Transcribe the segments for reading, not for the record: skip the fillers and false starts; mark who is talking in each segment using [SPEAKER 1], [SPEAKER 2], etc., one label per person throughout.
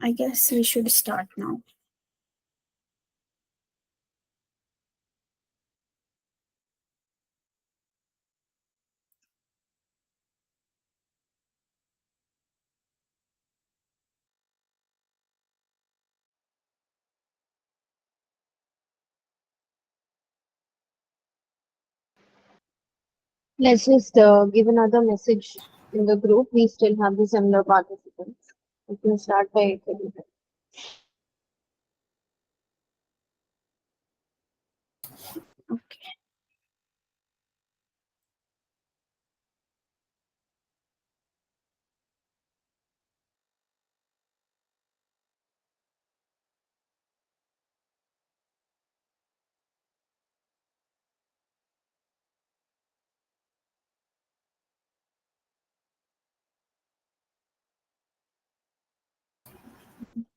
[SPEAKER 1] I guess we should start now.
[SPEAKER 2] Let's just give another message in the group. We still have the similar participants. We can start by filling it.
[SPEAKER 1] Okay.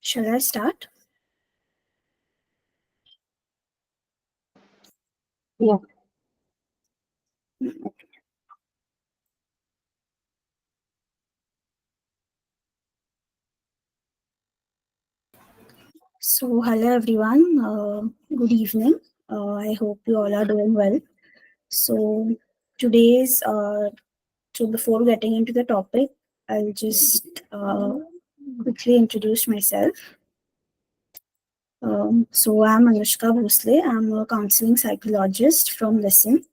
[SPEAKER 1] Shall I start?
[SPEAKER 2] Yeah.
[SPEAKER 1] So, hello everyone. Good evening. I hope you all are doing well. So, today's so before getting into the topic, I'll just quickly introduce myself. So, I'm Anushka Bhosle. I'm a counseling psychologist from Listen.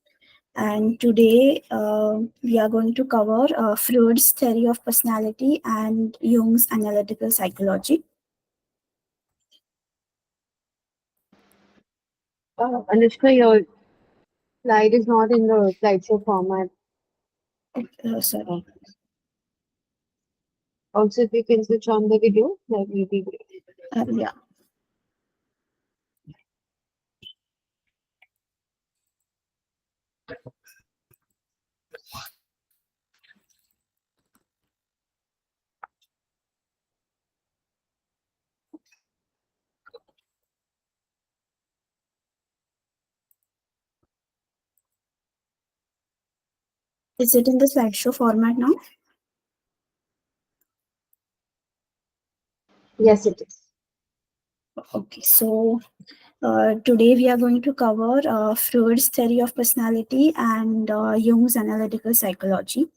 [SPEAKER 1] And today we are going to cover Freud's theory of personality and Jung's analytical psychology.
[SPEAKER 2] Anushka, your slide is not in the slideshow format.
[SPEAKER 1] Sorry.
[SPEAKER 2] Also, if you can switch on the video, that will be great.
[SPEAKER 1] Yeah. Is it in the slideshow format now?
[SPEAKER 2] Yes, it is.
[SPEAKER 1] Okay. So today we are going to cover Freud's theory of personality and Jung's analytical psychology.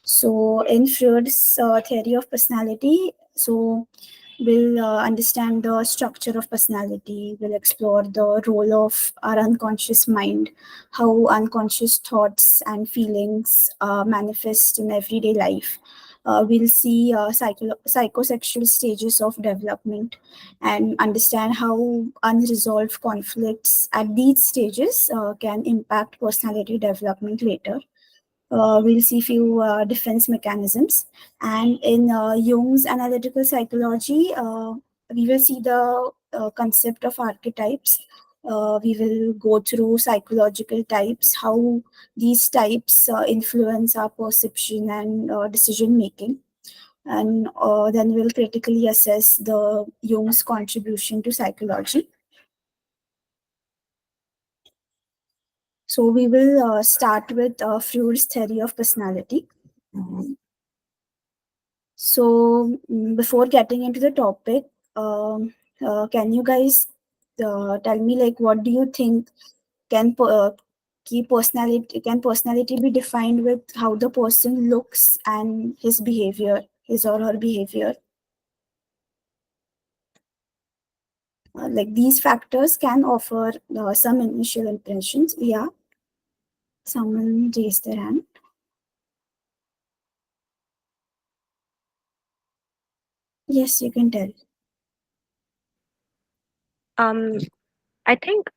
[SPEAKER 1] So in Freud's theory of personality, so we'll understand the structure of personality. We'll explore the role of our unconscious mind, how unconscious thoughts and feelings manifest in everyday life. We'll see psychosexual stages of development and understand how unresolved conflicts at these stages can impact personality development later. We'll see few defense mechanisms, and in Jung's analytical psychology, we will see the concept of archetypes. We will go through psychological types, how these types influence our perception and decision making, and then we'll critically assess the Jung's contribution to psychology. So we will start with Freud's theory of personality. So before getting into the topic, can you guys tell me like what do you think can key personality can personality be defined with how the person looks and his behavior, his or her behavior? Like these factors can offer some initial impressions. Yeah, someone raised their hand. Yes, you can tell.
[SPEAKER 3] Um, I think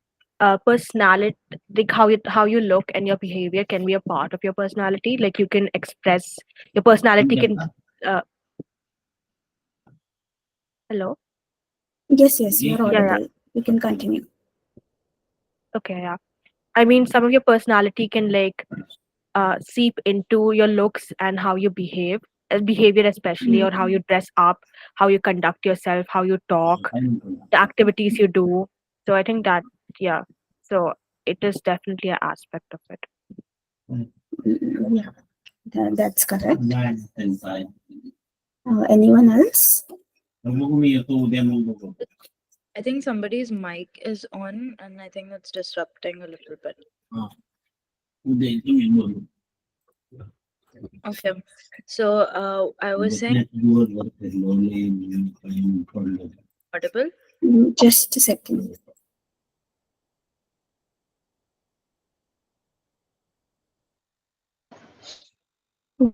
[SPEAKER 3] personality, like how you look and your behavior can be a part of your personality. Like you can express your personality can. Uh, Hello.
[SPEAKER 1] Yes, you're
[SPEAKER 3] Yeah, yeah.
[SPEAKER 1] audible. You can continue.
[SPEAKER 3] Okay, yeah. I mean, some of your personality can like seep into your looks and how you behave, behavior especially, or how
[SPEAKER 1] Mm.
[SPEAKER 3] you dress up, how you conduct yourself, how you talk, the activities you do. So I think that, yeah. So it is definitely an aspect of it.
[SPEAKER 1] Yeah, that's correct. Anyone else?
[SPEAKER 4] I think somebody's mic is on and I think it's disrupting a little bit. Okay. So I was saying audible.
[SPEAKER 1] Just a second.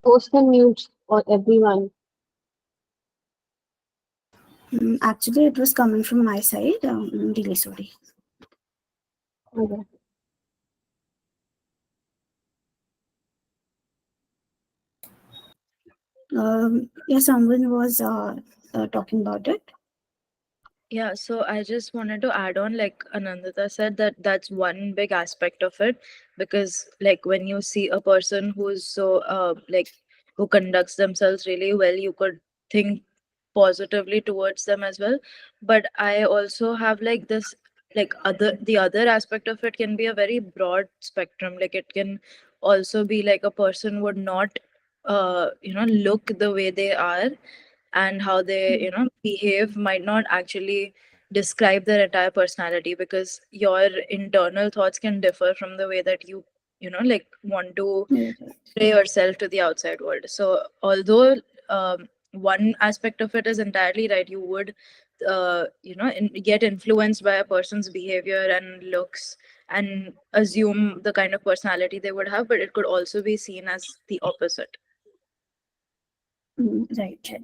[SPEAKER 2] Ghost can mute or everyone.
[SPEAKER 1] Actually, it was coming from my side. I'm really sorry.
[SPEAKER 2] Okay.
[SPEAKER 1] Yeah, someone was talking about it.
[SPEAKER 4] Yeah, so I just wanted to add on, like Anandita said, that that's one big aspect of it, because like when you see a person who's so like who conducts themselves really well, you could think positively towards them as well. But I also have like this, like the other aspect of it can be a very broad spectrum. Like it can also be like a person would not look the way they are, and how they behave might not actually describe their entire personality, because your internal thoughts can differ from the way that like want to portray yourself to the outside world. So although one aspect of it is entirely right, you would get influenced by a person's behavior and looks and assume the kind of personality they would have, but it could also be seen as the opposite.
[SPEAKER 1] Right.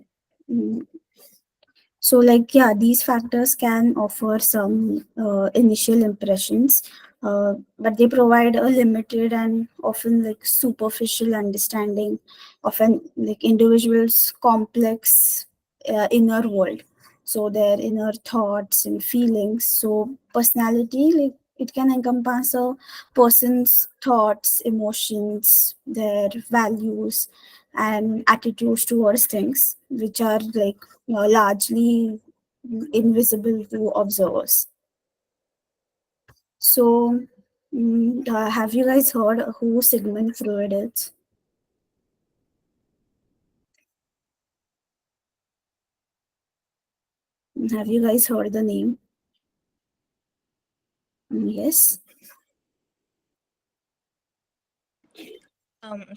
[SPEAKER 1] So, like, yeah, these factors can offer some initial impressions, but they provide a limited and often like superficial understanding of an like individual's complex inner world. So their inner thoughts and feelings. So personality, like it can encompass a person's thoughts, emotions, their values, and attitudes towards things, which are like largely invisible to observers. So, have you guys heard who Sigmund Freud is? Have you guys heard the name? Yes.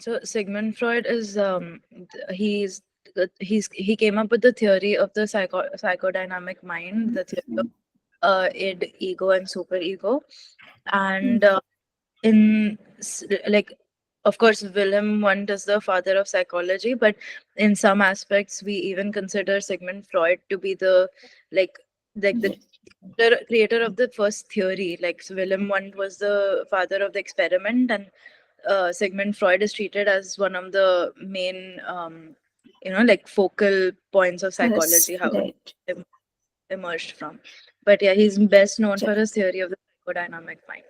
[SPEAKER 4] So Sigmund Freud is he came up with the theory of the psychodynamic mind, the theory of id, ego, and superego, and like, of course, Wilhelm Wundt is the father of psychology, but in some aspects, we even consider Sigmund Freud to be the like the creator of the first theory. Like, so Wilhelm Wundt was the father of the experiment, and Sigmund Freud is treated as one of the main, like focal points of
[SPEAKER 1] Yes,
[SPEAKER 4] psychology, how
[SPEAKER 1] right.
[SPEAKER 4] it emerged from. But yeah, he's best known for his theory of the psychodynamic mind.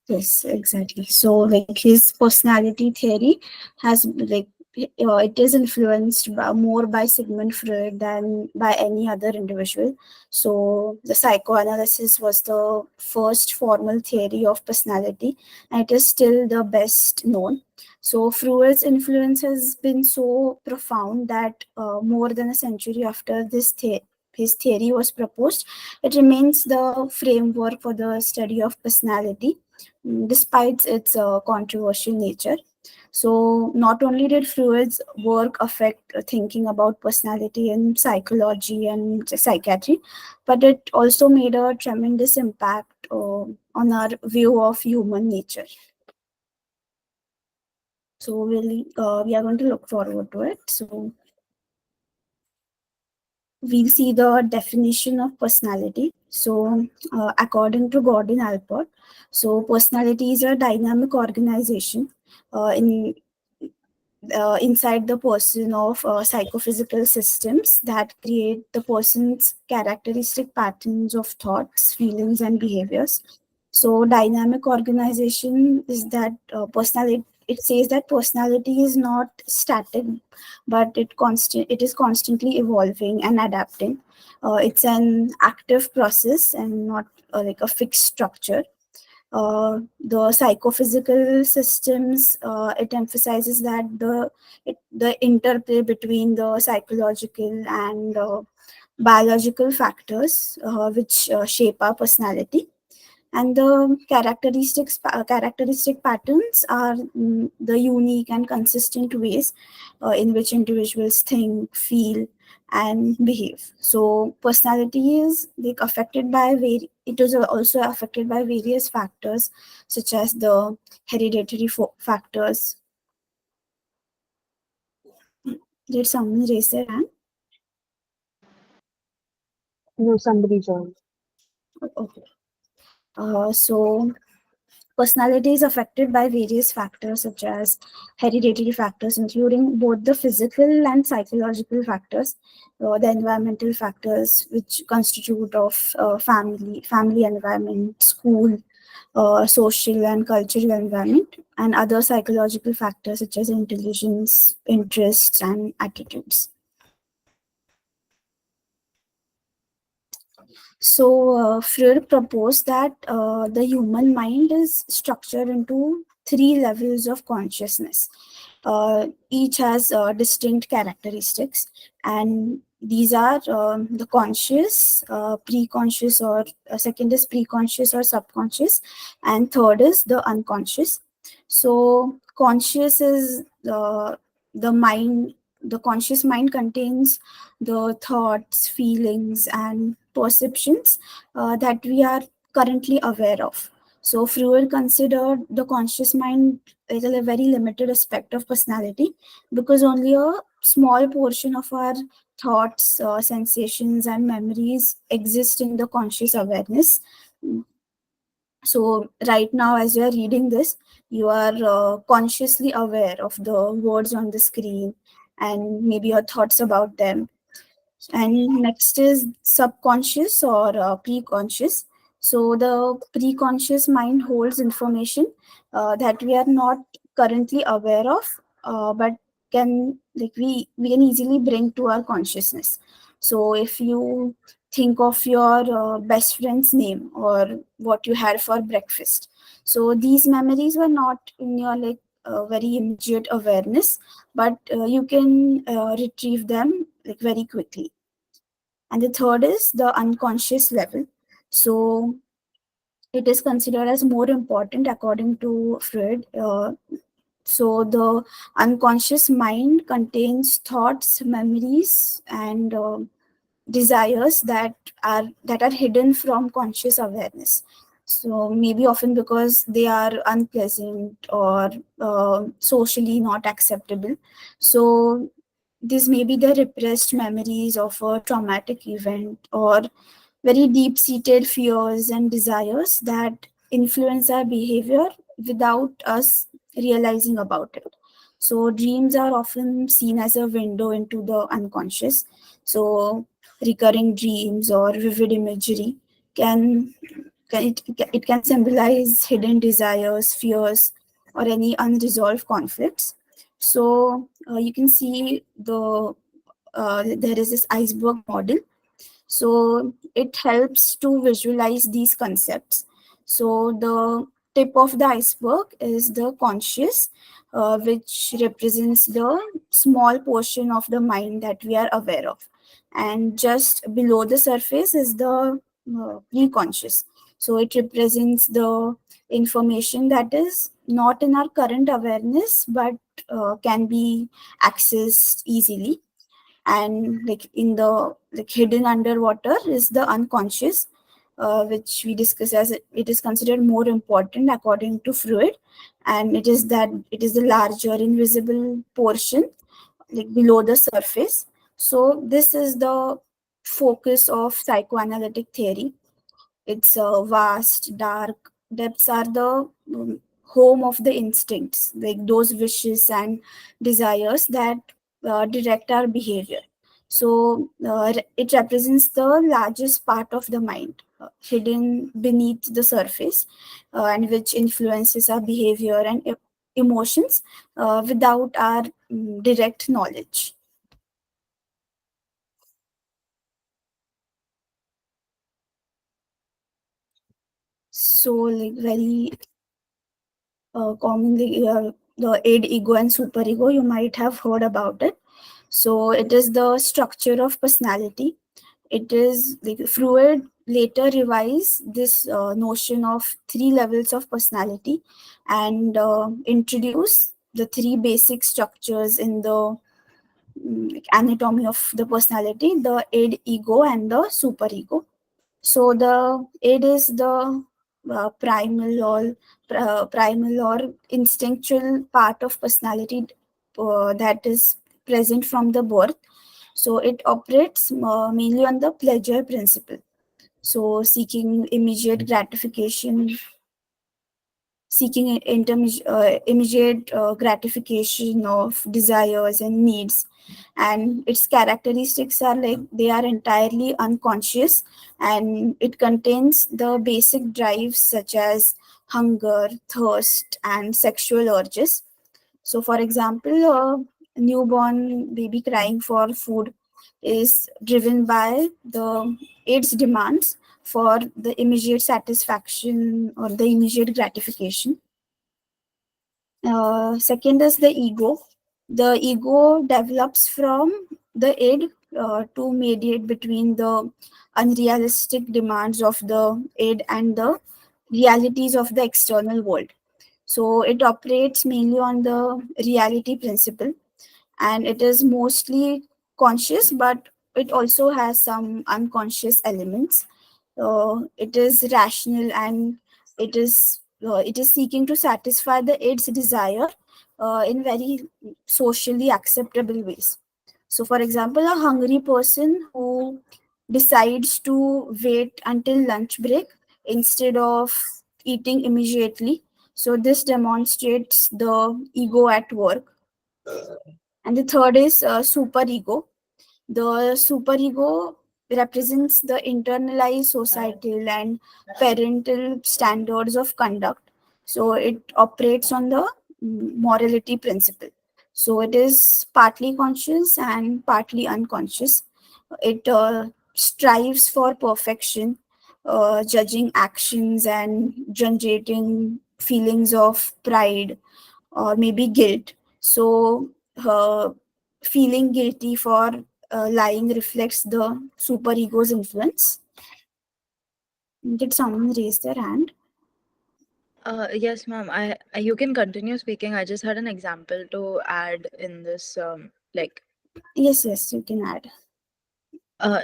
[SPEAKER 1] Yes, exactly. So, like his personality theory has like it is influenced more by Sigmund Freud than by any other individual. So, the psychoanalysis was the first formal theory of personality, and it is still the best known. So, Freud's influence has been so profound that more than a century after his theory was proposed, it remains the framework for the study of personality despite its controversial nature. So, not only did Freud's work affect thinking about personality in psychology and psychiatry, but it also made a tremendous impact on our view of human nature. So, we are going to look forward to it. So, we'll see the definition of personality. So, according to Gordon Allport, so personality is a dynamic organization inside the person of psychophysical systems that create the person's characteristic patterns of thoughts, feelings, and behaviors. So, dynamic organization is that personality. It says that personality is not static, but it is constantly evolving and adapting. It's an active process and not like a fixed structure. The psychophysical systems, it emphasizes that the interplay between the psychological and biological factors which shape our personality. And the characteristic patterns are the unique and consistent ways in which individuals think, feel, and behave. So personality is like affected by it is also affected by various factors such as the hereditary factors. Did someone raise their hand?
[SPEAKER 2] No, somebody joined.
[SPEAKER 1] Okay. So personality is affected by various factors such as hereditary factors, including both the physical and psychological factors, the environmental factors which constitute of family environment, school, social and cultural environment, and other psychological factors such as intelligence, interests, and attitudes. So Freud proposed that the human mind is structured into three levels of consciousness. Each has distinct characteristics, and these are the conscious, pre-conscious, or second is pre-conscious or subconscious, and third is the unconscious. So conscious is the mind. The conscious mind contains the thoughts, feelings, and perceptions that we are currently aware of. So Freud considered the conscious mind as a very limited aspect of personality because only a small portion of our thoughts, sensations, and memories exist in the conscious awareness. So right now, as you are reading this, you are consciously aware of the words on the screen and maybe your thoughts about them. And next is subconscious or pre-conscious. So the pre-conscious mind holds information that we are not currently aware of, but can like we can easily bring to our consciousness. So if you think of your best friend's name or what you had for breakfast, so these memories were not in your very immediate awareness, but you can retrieve them like very quickly. And the third is the unconscious level. So it is considered as more important according to Freud. So the unconscious mind contains thoughts, memories, and desires that are hidden from conscious awareness. So maybe often because they are unpleasant or socially not acceptable. So this may be the repressed memories of a traumatic event or very deep seated fears and desires that influence our behavior without us realizing about it. So dreams are often seen as a window into the unconscious. So recurring dreams or vivid imagery it can symbolize hidden desires, fears, or any unresolved conflicts. So you can see there is this iceberg model. So it helps to visualize these concepts. So the tip of the iceberg is the conscious, which represents the small portion of the mind that we are aware of. And just below the surface is the pre-conscious. So it represents the information that is not in our current awareness, but can be accessed easily. And like in the like hidden underwater is the unconscious, which we discuss as it is considered more important according to Freud, and it is the larger invisible portion like below the surface. So this is the focus of psychoanalytic theory. It's vast, dark. Depths are the home of the instincts, like those wishes and desires that direct our behavior. So it represents the largest part of the mind, hidden beneath the surface, and which influences our behavior and emotions without our direct knowledge. So like very commonly the id, ego, and superego, you might have heard about it. So it is the structure of personality. It is like Freud later revised this notion of three levels of personality and introduced the three basic structures in the anatomy of the personality: the id, ego, and the superego. So the id is the primal or instinctual part of personality that is present from the birth. So it operates mainly on the pleasure principle. So seeking immediate gratification of desires and needs, and its characteristics are like they are entirely unconscious, and it contains the basic drives such as hunger, thirst, and sexual urges. So for example, a newborn baby crying for food is driven by the its demands for the immediate satisfaction or the immediate gratification. Second is the ego. The ego develops from the id to mediate between the unrealistic demands of the id and the realities of the external world. So it operates mainly on the reality principle, and it is mostly conscious, but it also has some unconscious elements. It is rational, and it is seeking to satisfy the its desire in very socially acceptable ways. So for example, a hungry person who decides to wait until lunch break instead of eating immediately, so this demonstrates the ego at work. And the third is superego. The superego represents the internalized societal and parental standards of conduct. So it operates on the morality principle. So it is partly conscious and partly unconscious. It strives for perfection, judging actions and generating feelings of pride or maybe guilt. So, feeling guilty for lying reflects the superego's influence. Did someone raise their hand?
[SPEAKER 4] Yes, ma'am. You can continue speaking. I just had an example to add in this. Like,
[SPEAKER 1] Yes, yes, you can add.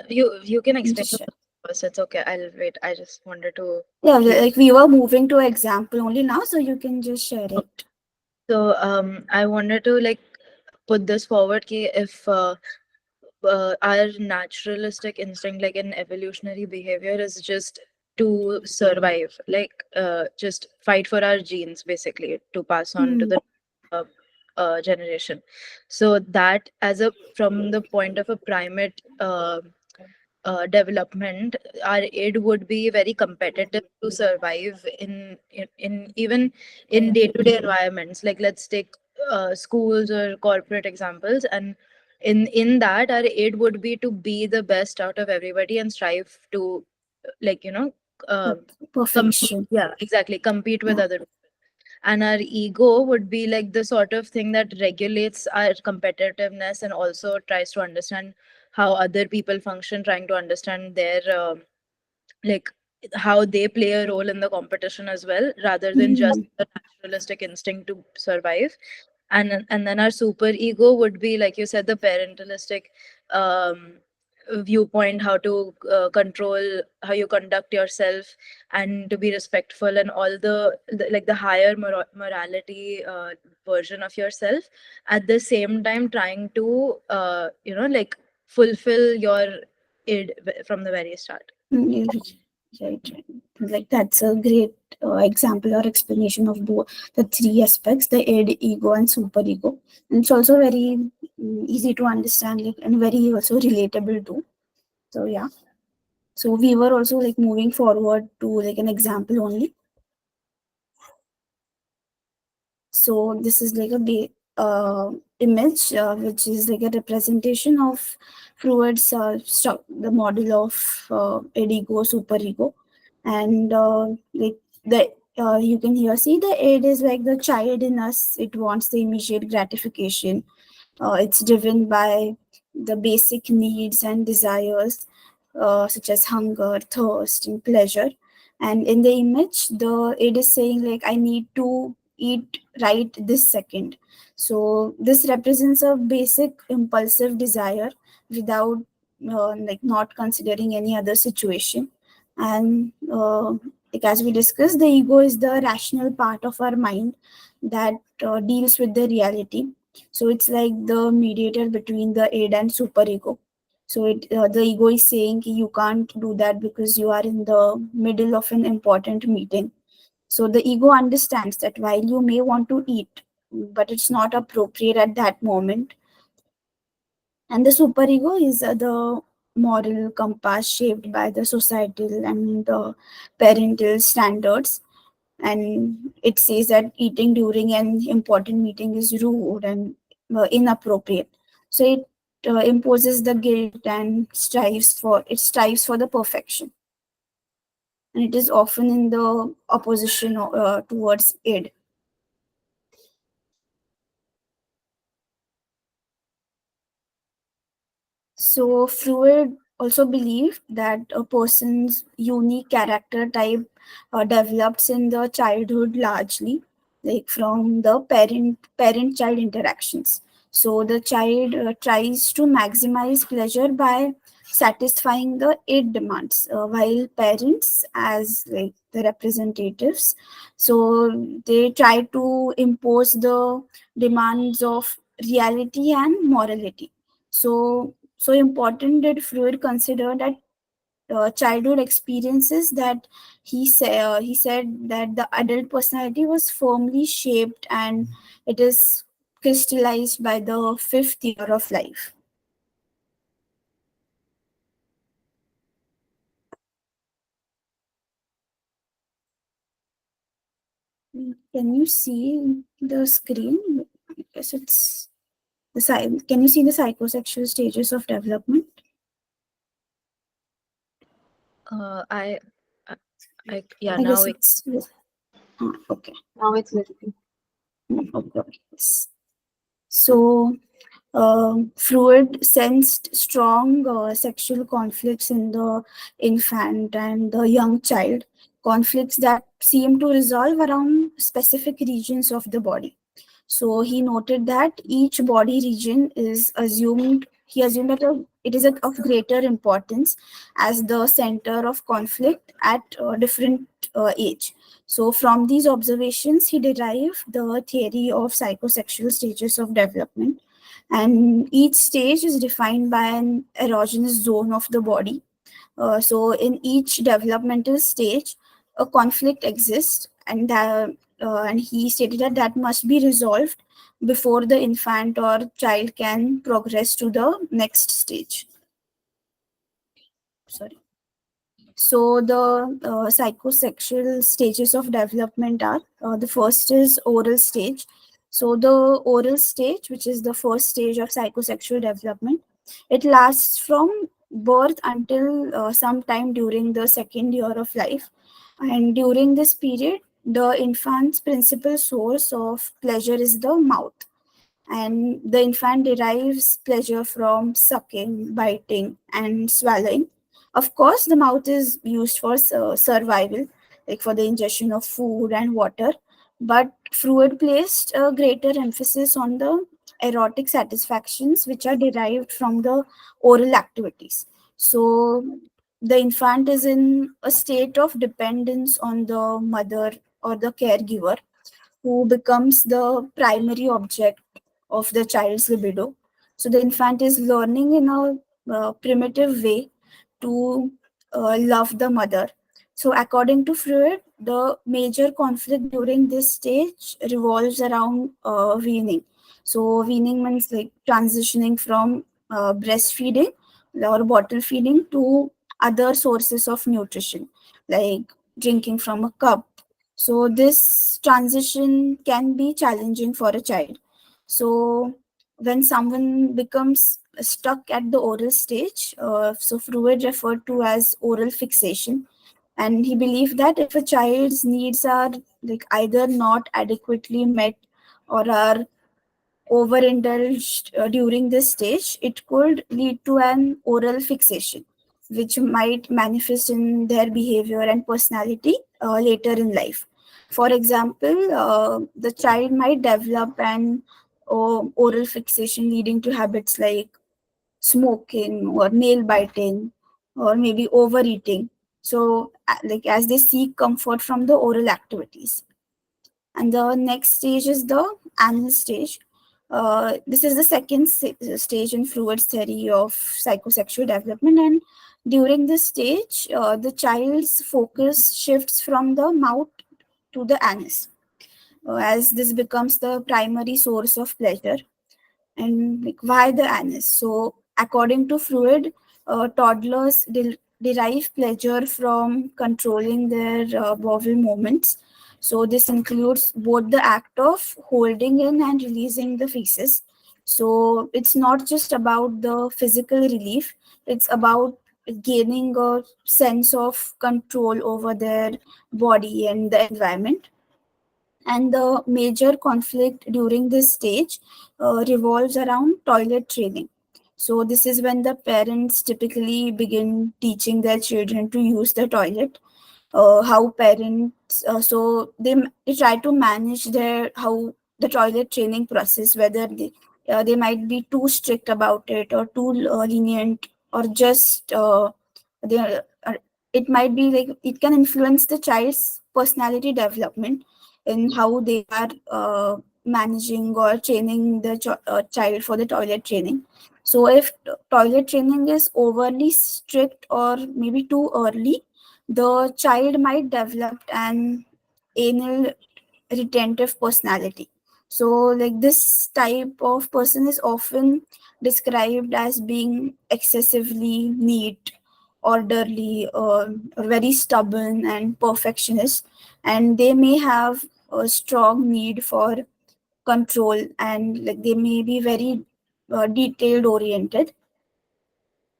[SPEAKER 4] you can explain
[SPEAKER 1] Just
[SPEAKER 4] the
[SPEAKER 1] share.
[SPEAKER 4] first. It's okay. I'll wait. I just wanted to.
[SPEAKER 1] Yeah,
[SPEAKER 4] hear.
[SPEAKER 1] like we were moving to example only now, so you can just share it.
[SPEAKER 4] So, I wanted to like put this forward. Ki if our naturalistic instinct, like an evolutionary behavior, is just to survive, like just fight for our genes, basically, to pass on to
[SPEAKER 1] Hmm.
[SPEAKER 4] the uh, generation. So that, as a from the point of a primate development, our aid would be very competitive to survive in even in day-to-day environments. Like, let's take schools or corporate examples, and in that, our aid would be to be the best out of everybody and strive to, like, uh, compete.
[SPEAKER 1] Perfection.
[SPEAKER 4] Yeah, exactly, compete with
[SPEAKER 1] Yeah.
[SPEAKER 4] other people. And our ego would be like the sort of thing that regulates our competitiveness and also tries to understand how other people function, trying to understand their like how they play a role in the competition as well, rather than just
[SPEAKER 1] Hmm.
[SPEAKER 4] the naturalistic instinct to survive. And then our super ego would be, like you said, the parentalistic um viewpoint, how to control how you conduct yourself and to be respectful, and all like the higher morality version of yourself, at the same time trying to like fulfill your id from the very start.
[SPEAKER 1] Right, right. Like that's a great example or explanation of both the three aspects: the id, ego, and superego. And it's also very easy to understand, like, and very also relatable too. So yeah. So we were also like moving forward to like an example only. So this is like a image which is like a representation of Freud's the model of id, ego, superego, and like the you can here see the id is like the child in us. It wants the immediate gratification. It's driven by the basic needs and desires, such as hunger, thirst, and pleasure. And in the image, the it is saying like, I need to eat right this second. So this represents a basic impulsive desire without like not considering any other situation. And like as we discussed, the ego is the rational part of our mind that deals with the reality. So it's like the mediator between the id and superego. So the ego is saying you can't do that because you are in the middle of an important meeting. So the ego understands that while you may want to eat, but it's not appropriate at that moment. And the superego is the moral compass shaped by the societal and the parental standards. And it says that eating during an important meeting is rude and inappropriate. So it imposes the guilt and strives for the perfection, and it is often in the opposition towards id. So Freud also believed that a person's unique character type develops in the childhood largely, like from the parent-child interactions. So the child tries to maximize pleasure by satisfying the id demands, while parents, as like the representatives, so they try to impose the demands of reality and morality. So important did Freud consider that childhood experiences that he said that the adult personality was firmly shaped and it is crystallized by the fifth year of life. Can you see the screen? I guess it's can you see the psychosexual stages of development?
[SPEAKER 4] I, yeah,
[SPEAKER 1] I
[SPEAKER 4] now
[SPEAKER 1] guess
[SPEAKER 4] we
[SPEAKER 1] it's okay.
[SPEAKER 2] Now it's visible.
[SPEAKER 1] Okay. Yes. So Freud sensed strong sexual conflicts in the infant and the young child, conflicts that seem to resolve around specific regions of the body. So he noted that each body region he assumed that it is of greater importance as the center of conflict at a different age. So from these observations, he derived the theory of psychosexual stages of development, and each stage is defined by an erogenous zone of the body. So in each developmental stage, a conflict exists, and he stated that that must be resolved before the infant or child can progress to the next stage. Sorry. So the psychosexual stages of development are, the first is oral stage. So the oral stage, which is the first stage of psychosexual development, it lasts from birth until sometime during the second year of life. And during this period, the infant's principal source of pleasure is the mouth. And the infant derives pleasure from sucking, biting, and swallowing. Of course, the mouth is used for survival, like for the ingestion of food and water, but Freud placed a greater emphasis on the erotic satisfactions which are derived from the oral activities. So the infant is in a state of dependence on the mother or the caregiver, who becomes the primary object of the child's libido. So the infant is learning in a primitive way to love the mother. So according to Freud, the major conflict during this stage revolves around weaning. So weaning means like transitioning from breastfeeding or bottle feeding to other sources of nutrition, like drinking from a cup. So this transition can be challenging for a child. So when someone becomes stuck at the oral stage, so Freud referred to as oral fixation. And he believed that if a child's needs are like either not adequately met or are overindulged during this stage, it could lead to an oral fixation, which might manifest in their behavior and personality later in life. For example, the child might develop an oral fixation leading to habits like smoking or nail biting or maybe overeating. So, like as they seek comfort from the oral activities. And the next stage is the anal stage. This is the second stage in Freud's theory of psychosexual development. And during this stage, the child's focus shifts from the mouth to the anus, as this becomes the primary source of pleasure. And like, why the anus? So, according to Freud, toddlers derive pleasure from controlling their bowel movements. So, this includes both the act of holding in and releasing the feces. So, it's not just about the physical relief, it's about gaining a sense of control over their body and the environment. And the major conflict during this stage revolves around toilet training. So, this is when the parents typically begin teaching their children to use the toilet. How parents, so they try to manage their how the toilet training process, whether they might be too strict about it or too lenient, or just they it might be like it can influence the child's personality development in how they are managing or training the child for the toilet training. So if toilet training is overly strict or maybe too early, the child might develop an anal retentive personality. So like this type of person is often described as being excessively neat, orderly, or very stubborn and perfectionist, and they may have a strong need for control, and like they may be very detailed oriented.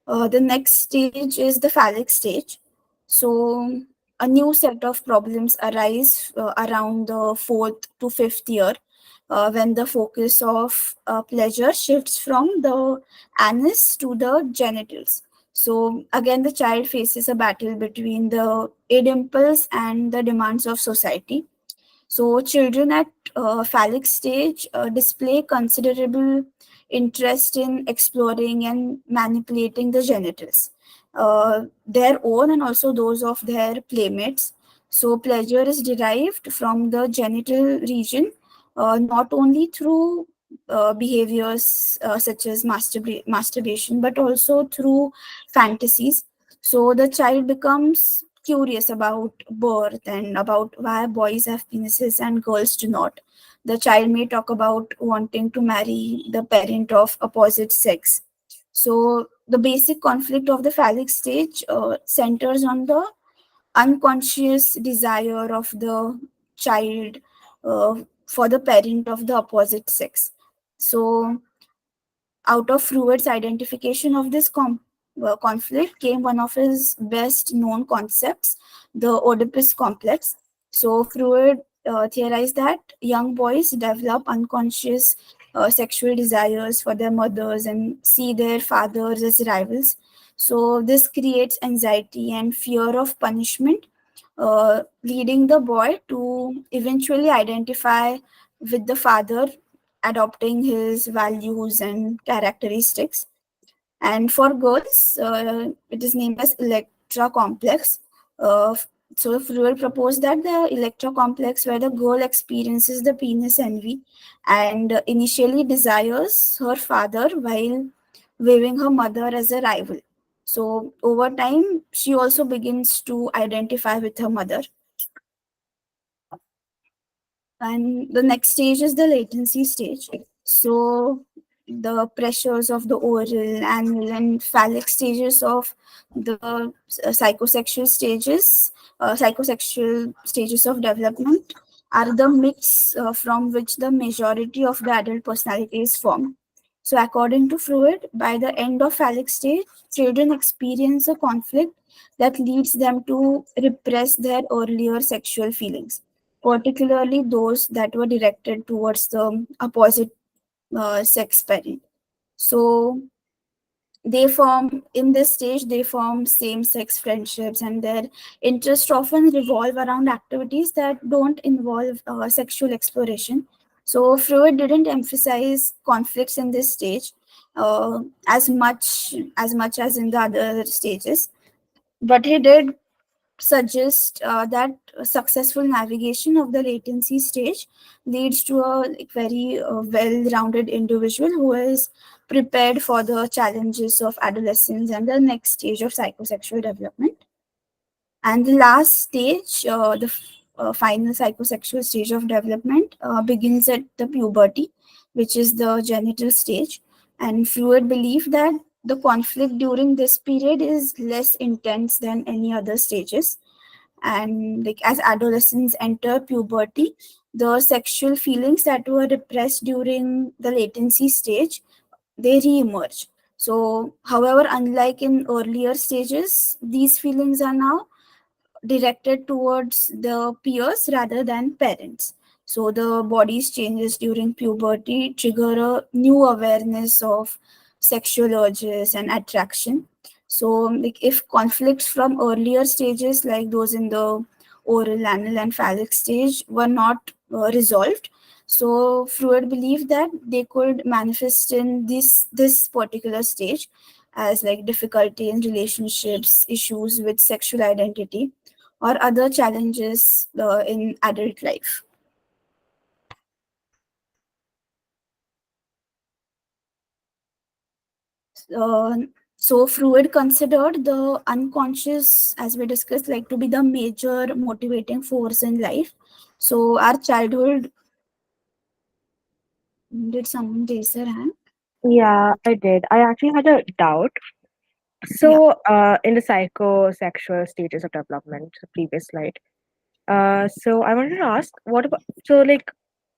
[SPEAKER 1] The next stage is the phallic stage. So, a new set of problems arise around the fourth to fifth year, when the focus of pleasure shifts from the anus to the genitals. So, again, the child faces a battle between the id impulse and the demands of society. So, children at phallic stage display considerable interest in exploring and manipulating the genitals, their own and also those of their playmates. So, pleasure is derived from the genital region, not only through behaviors such as masturbation, but also through fantasies. So, the child becomes curious about birth and about why boys have penises and girls do not. The child may talk about wanting to marry the parent of opposite sex. So, the basic conflict of the phallic stage centers on the unconscious desire of the child for the parent of the opposite sex. So, out of Freud's identification of this conflict came one of his best known concepts, the Oedipus complex. So, Freud theorized that young boys develop unconscious sexual desires for their mothers and see their fathers as rivals. So, this creates anxiety and fear of punishment, leading the boy to eventually identify with the father, adopting his values and characteristics. And for girls, it is named as Electra complex. Uh, so Freud proposed that the Electra complex, where the girl experiences the penis envy and initially desires her father while viewing her mother as a rival. So over time, she also begins to identify with her mother. And the next stage is the latency stage. So the pressures of the oral, anal, and phallic stages of the psychosexual stages of development are the mix from which the majority of the adult personality is formed. So according to Freud, by the end of phallic stage, children experience a conflict that leads them to repress their earlier sexual feelings, particularly those that were directed towards the opposite sex parent. So they form same-sex friendships, and their interests often revolve around activities that don't involve sexual exploration. So Freud didn't emphasize conflicts in this stage as much as in the other stages, but he did suggest that successful navigation of the latency stage leads to a very well-rounded individual who is prepared for the challenges of adolescence and the next stage of psychosexual development. And the last stage, the final psychosexual stage of development, begins at the puberty, which is the genital stage. And Freud believed that the conflict during this period is less intense than any other stages. And like as adolescents enter puberty, the sexual feelings that were repressed during the latency stage, they re-emerge. So, however, unlike in earlier stages, these feelings are now directed towards the peers rather than parents. So the body's changes during puberty trigger a new awareness of sexual urges and attraction. So like if conflicts from earlier stages like those in the oral, anal and phallic stage were not resolved, so Freud believed that they could manifest in this particular stage as like difficulty in relationships, issues with sexual identity, or other challenges in adult life. Uh, so Freud considered the unconscious, as we discussed, like to be the major motivating force in life. So our childhood, did someone raise their hand?
[SPEAKER 3] Yeah, I did. I actually had a doubt. So, in the psychosexual stages of development, the previous slide. So I wanted to ask, what about like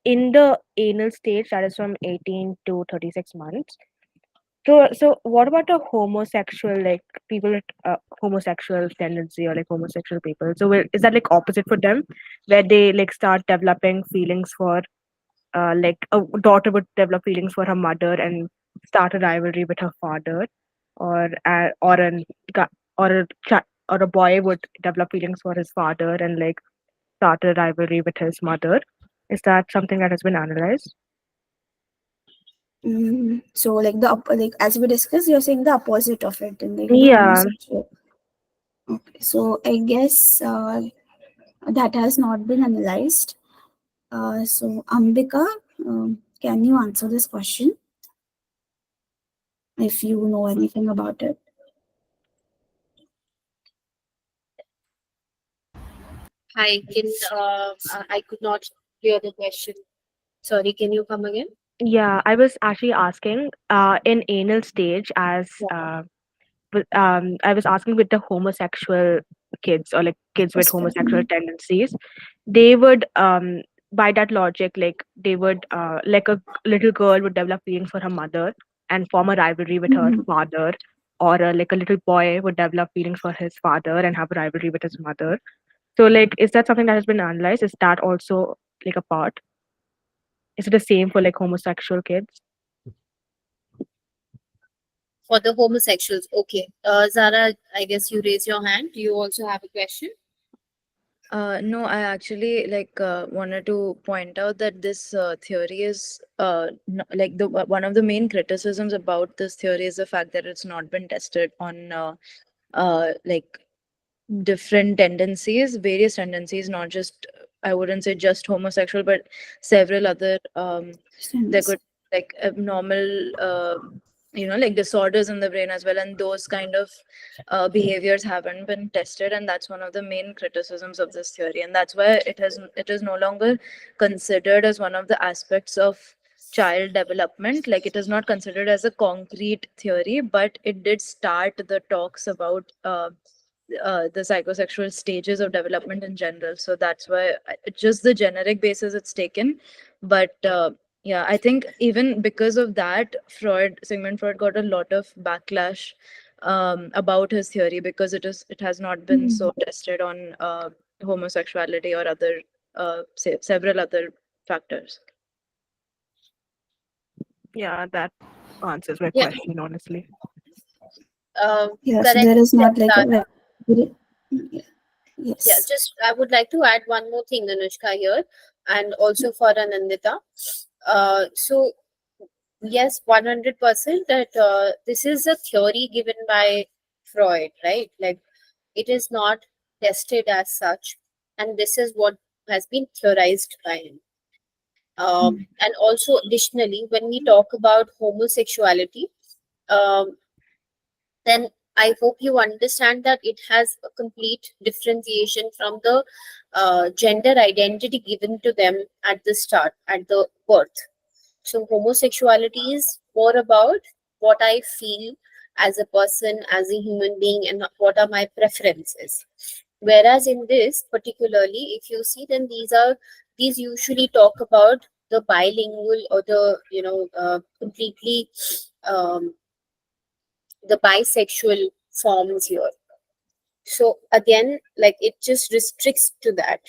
[SPEAKER 3] in the anal stage, that is from 18 to 36 months. So what about the homosexual, like people with homosexual tendency or like homosexual people? So is that like opposite for them, where they like start developing feelings for like a daughter would develop feelings for her mother and start a rivalry with her father, or or a boy would develop feelings for his father and like start a rivalry with his mother. Is that something that has been analyzed?
[SPEAKER 1] So like like as we discussed, you're saying the opposite of it in like the
[SPEAKER 3] Yeah.
[SPEAKER 1] homosexual. Okay, so I guess that has not been analyzed. So Ambika, can you answer this question if you know anything about it?
[SPEAKER 2] Hi, I could not hear the question. Sorry, can you come again?
[SPEAKER 3] Yeah, I was actually asking in anal stage as I was asking with the homosexual kids or like kids with homosexual tendencies, they would by that logic, like they would like a little girl would develop feelings for her mother and form a rivalry with her
[SPEAKER 1] Mhm.
[SPEAKER 3] father, or like a little boy would develop feelings for his father and have a rivalry with his mother. So like, is that something that has been analyzed? Is that also like a part? Is it the same for like homosexual kids?
[SPEAKER 2] For the homosexuals, okay. Zara, I guess you raised your hand. Do you also have a question?
[SPEAKER 4] No, I actually wanted to point out that this theory is like one of the main criticisms about this theory is the fact that it's not been tested on like different tendencies, various tendencies, not just I wouldn't say just homosexual, but several other there could like abnormal like disorders in the brain as well, and those kind of behaviors haven't been tested, and that's one of the main criticisms of this theory, and that's why it is no longer considered as one of the aspects of child development. Like it is not considered as a concrete theory, but it did start the talks about the psychosexual stages of development in general. So that's why it's just the generic basis it's taken. But I think even because of that, Sigmund Freud got a lot of backlash about his theory, because it has not been so tested on homosexuality or other several other factors.
[SPEAKER 3] Yeah, that answers my
[SPEAKER 2] Yeah.
[SPEAKER 3] question, honestly.
[SPEAKER 1] Yeah, so
[SPEAKER 2] Correct.
[SPEAKER 1] there is not like
[SPEAKER 2] That-
[SPEAKER 1] a
[SPEAKER 2] Yeah,
[SPEAKER 1] yes.
[SPEAKER 2] just I would like to add one more thing, Anushka, here, and also for Anandita. So yes, 100% that this is a theory given by Freud, right? Like it is not tested as such, and this is what has been theorized by him. And also, additionally, when we talk about homosexuality, um, then I hope you understand that it has a complete differentiation from the gender identity given to them at the start, at the birth. So, homosexuality is more about what I feel as a person, as a human being, and what are my preferences. Whereas in this, particularly, if you see, then these usually talk about the bilingual or the completely um, the bisexual forms here. So again, like it just restricts to that.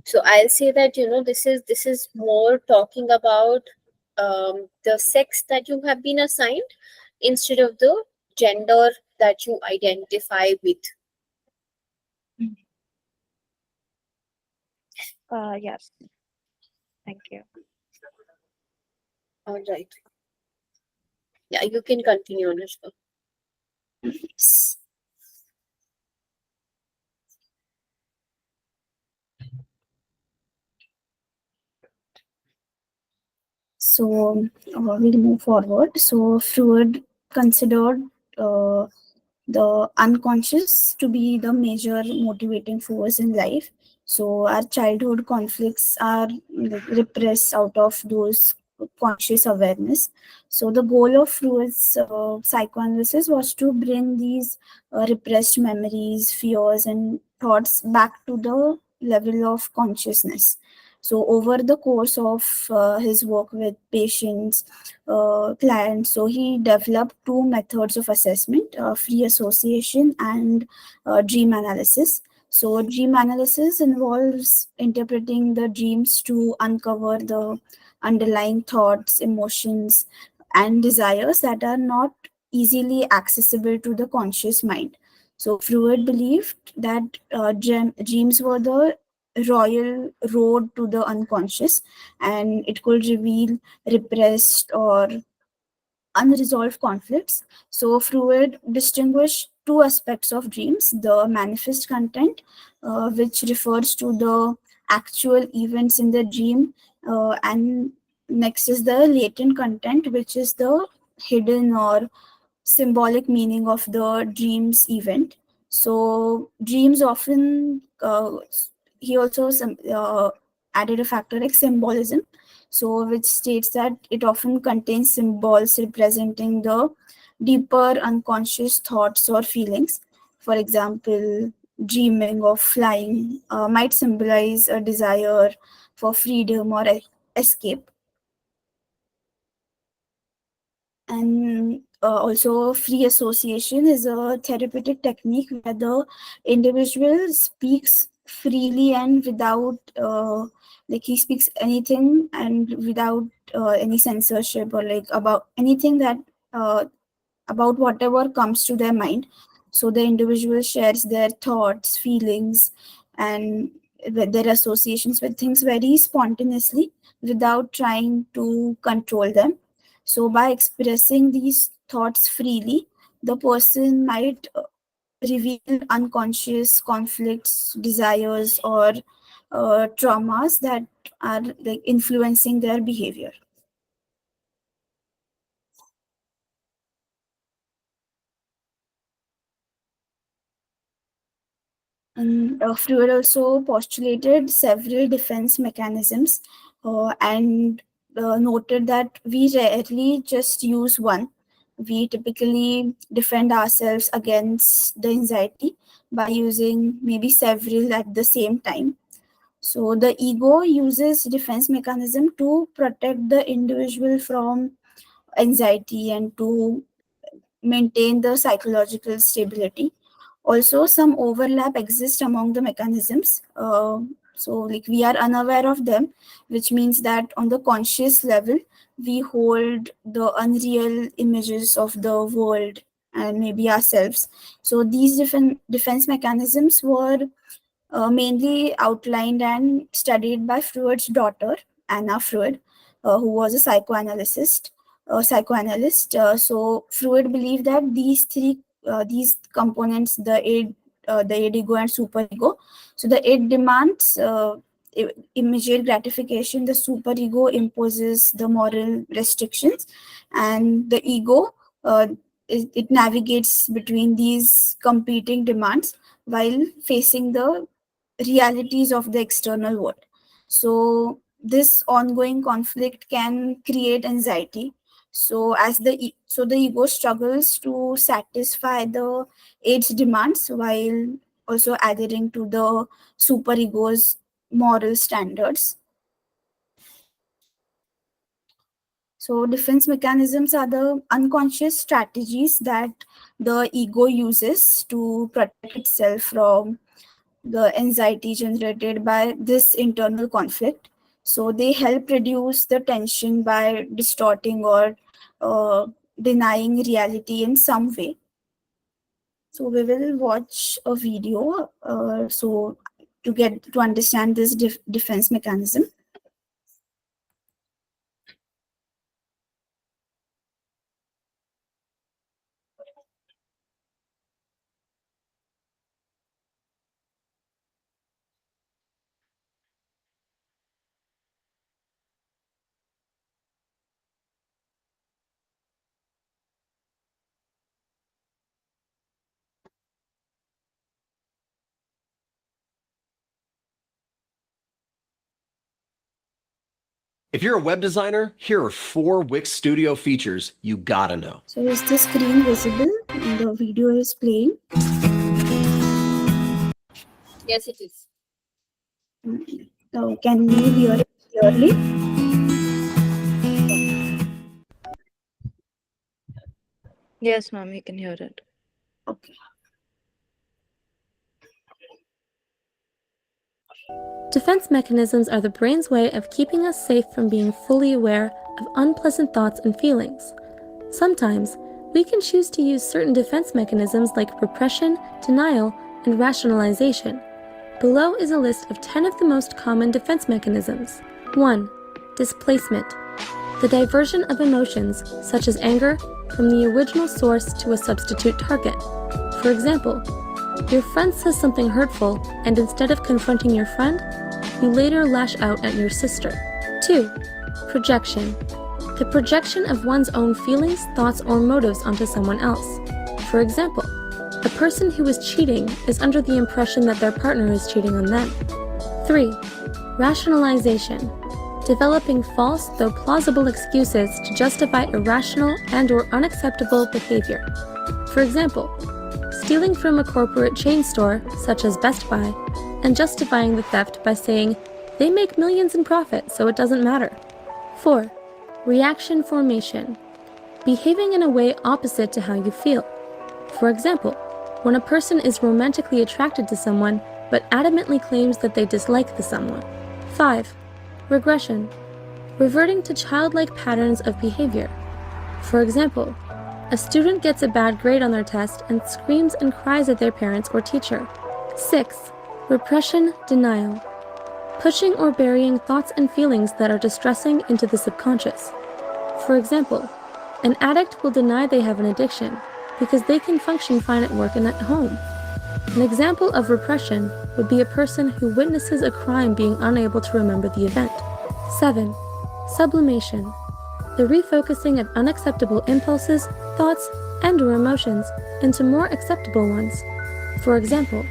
[SPEAKER 2] So I'll say that this is more talking about the sex that you have been assigned instead of the gender that you identify with.
[SPEAKER 3] Yes. Thank you.
[SPEAKER 2] All right. Yeah, you can continue, Anushka.
[SPEAKER 1] Yes. So we'll move forward. So Freud considered uh, the unconscious to be the major motivating force in life. So our childhood conflicts are like repressed out of those conscious awareness. So the goal of Freud's psychoanalysis was to bring these repressed memories, fears, and thoughts back to the level of consciousness. So over the course of his work with patients, clients, so he developed two methods of assessment: free association and dream analysis. So dream analysis involves interpreting the dreams to uncover the underlying thoughts, emotions, and desires that are not easily accessible to the conscious mind. So Freud believed that dreams were the royal road to the unconscious, and it could reveal repressed or unresolved conflicts. So Freud distinguished two aspects of dreams: the manifest content, which refers to the actual events in the dream, and next is the latent content, which is the hidden or symbolic meaning of the dream's event. So dreams often he also added a factor like symbolism, so which states that it often contains symbols representing the deeper unconscious thoughts or feelings. For example, dreaming of flying might symbolize a desire for freedom or escape. And also, free association is a therapeutic technique where the individual speaks freely and without like he speaks anything and without any censorship, or like about anything that uh, about whatever comes to their mind. So the individual shares their thoughts, feelings, and their associations with things very spontaneously without trying to control them. So by expressing these thoughts freely, the person might reveal unconscious conflicts, desires, or traumas that are like influencing their behavior. And Freud also postulated several defense mechanisms, and noted that we rarely just use one. We typically defend ourselves against the anxiety by using maybe several at the same time. So the ego uses defense mechanism to protect the individual from anxiety and to maintain the psychological stability. Also, some overlap exists among the mechanisms. So like we are unaware of them, which means that on the conscious level, we hold the unreal images of the world and maybe ourselves. So these different defense mechanisms were mainly outlined and studied by Freud's daughter, Anna Freud, who was a psychoanalyst. So Freud believed that these components, the id, ego, and superego. So the id demands immediate gratification. The superego imposes the moral restrictions, and the ego it navigates between these competing demands while facing the realities of the external world. So this ongoing conflict can create anxiety. So the ego struggles to satisfy the age demands while also adhering to the superego's moral standards. So defense mechanisms are the unconscious strategies that the ego uses to protect itself from the anxiety generated by this internal conflict. So they help reduce the tension by distorting or denying reality in some way. So we will watch a video so to understand this defense mechanism.
[SPEAKER 5] If you're a web designer, here are 4 Wix Studio features you gotta know.
[SPEAKER 1] So is the screen visible? And the video is playing.
[SPEAKER 2] Yes, it is.
[SPEAKER 1] So can you hear it clearly?
[SPEAKER 4] Yes, ma'am, you can hear it.
[SPEAKER 1] Okay.
[SPEAKER 6] Defense mechanisms are the brain's way of keeping us safe from being fully aware of unpleasant thoughts and feelings. Sometimes, we can choose to use certain defense mechanisms like repression, denial, and rationalization. Below is a list of 10 of the most common defense mechanisms. 1. Displacement. The diversion of emotions, such as anger, from the original source to a substitute target. For example, your friend says something hurtful, and instead of confronting your friend, you later lash out at your sister. 2. Projection. The projection of one's own feelings, thoughts, or motives onto someone else. For example, a person who is cheating is under the impression that their partner is cheating on them. 3. Rationalization. Developing false, though plausible excuses to justify irrational and/or unacceptable behavior. For example, stealing from a corporate chain store, such as Best Buy, and justifying the theft by saying, they make millions in profit, so it doesn't matter. 4. Reaction formation. Behaving in a way opposite to how you feel. For example, when a person is romantically attracted to someone, but adamantly claims that they dislike the someone. 5. Regression. Reverting to childlike patterns of behavior. For example, a student gets a bad grade on their test and screams and cries at their parents or teacher. 6. Repression, denial. Pushing or burying thoughts and feelings that are distressing into the subconscious. For example, an addict will deny they have an addiction because they can function fine at work and at home. An example of repression would be a person who witnesses a crime being unable to remember the event. 7. Sublimation. The refocusing of unacceptable impulses, thoughts, and/or emotions into more acceptable ones. For example,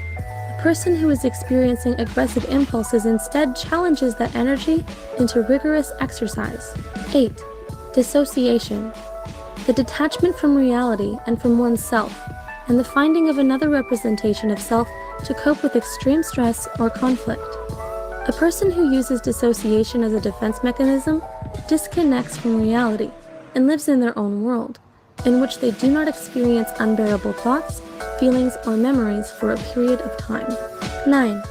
[SPEAKER 6] a person who is experiencing aggressive impulses instead challenges that energy into rigorous exercise. 8. Dissociation. The detachment from reality and from oneself, and the finding of another representation of self to cope with extreme stress or conflict. A person who uses dissociation as a defense mechanism disconnects from reality and lives in their own world. in which they do not experience unbearable thoughts, feelings, or memories for a period of time. 9.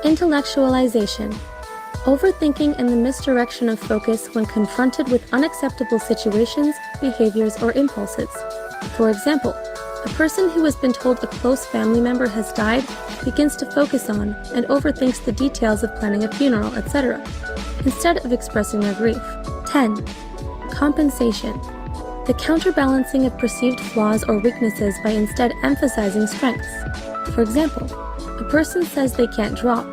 [SPEAKER 6] Intellectualization. Overthinking and the misdirection of focus when confronted with unacceptable situations, behaviors, or impulses. For example, a person who has been told a close family member has died begins to focus on and overthinks the details of planning a funeral, etc., instead of expressing their grief. 10. Compensation. The counterbalancing of perceived flaws or weaknesses by instead emphasizing strengths. For example, a person says they can't draw,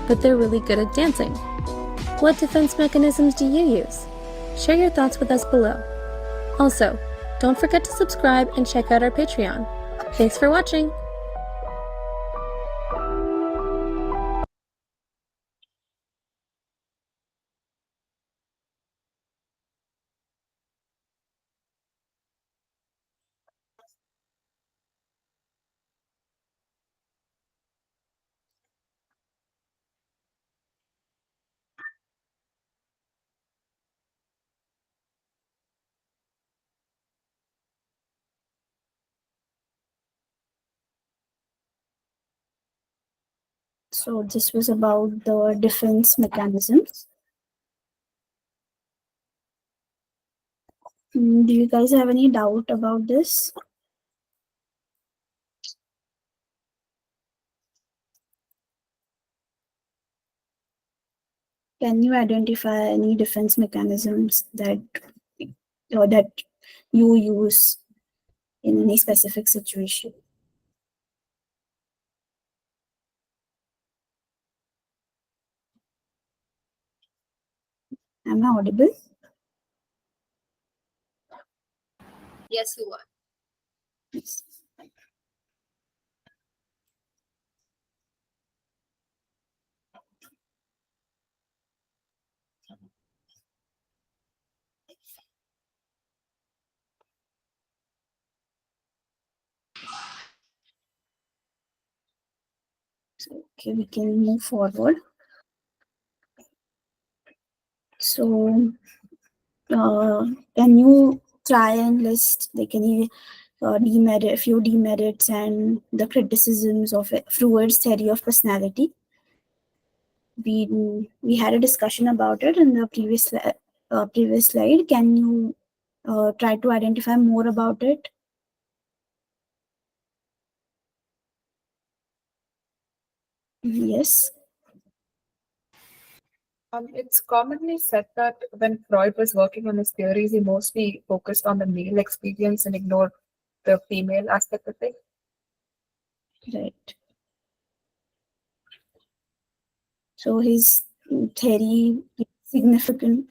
[SPEAKER 6] but they're really good at dancing. What defense mechanisms do you use? Share your thoughts with us below. Also, don't forget to subscribe and check out our Patreon. Thanks for watching!
[SPEAKER 1] So this was about the defense mechanisms. Do you guys have any doubt about this? Can you identify any defense mechanisms that you use in any specific situation? Am I audible?
[SPEAKER 2] Yes, you are.
[SPEAKER 1] Yes. So, okay, we can move forward. So, can you try and list like any a few demerits and the criticisms of Freud's theory of personality? We had a discussion about it in the previous slide. Can you try to identify more about it? Yes.
[SPEAKER 7] It's commonly said that when Freud was working on his theories, he mostly focused on the male experience and ignored the female aspect of it.
[SPEAKER 1] Right. So his theory significant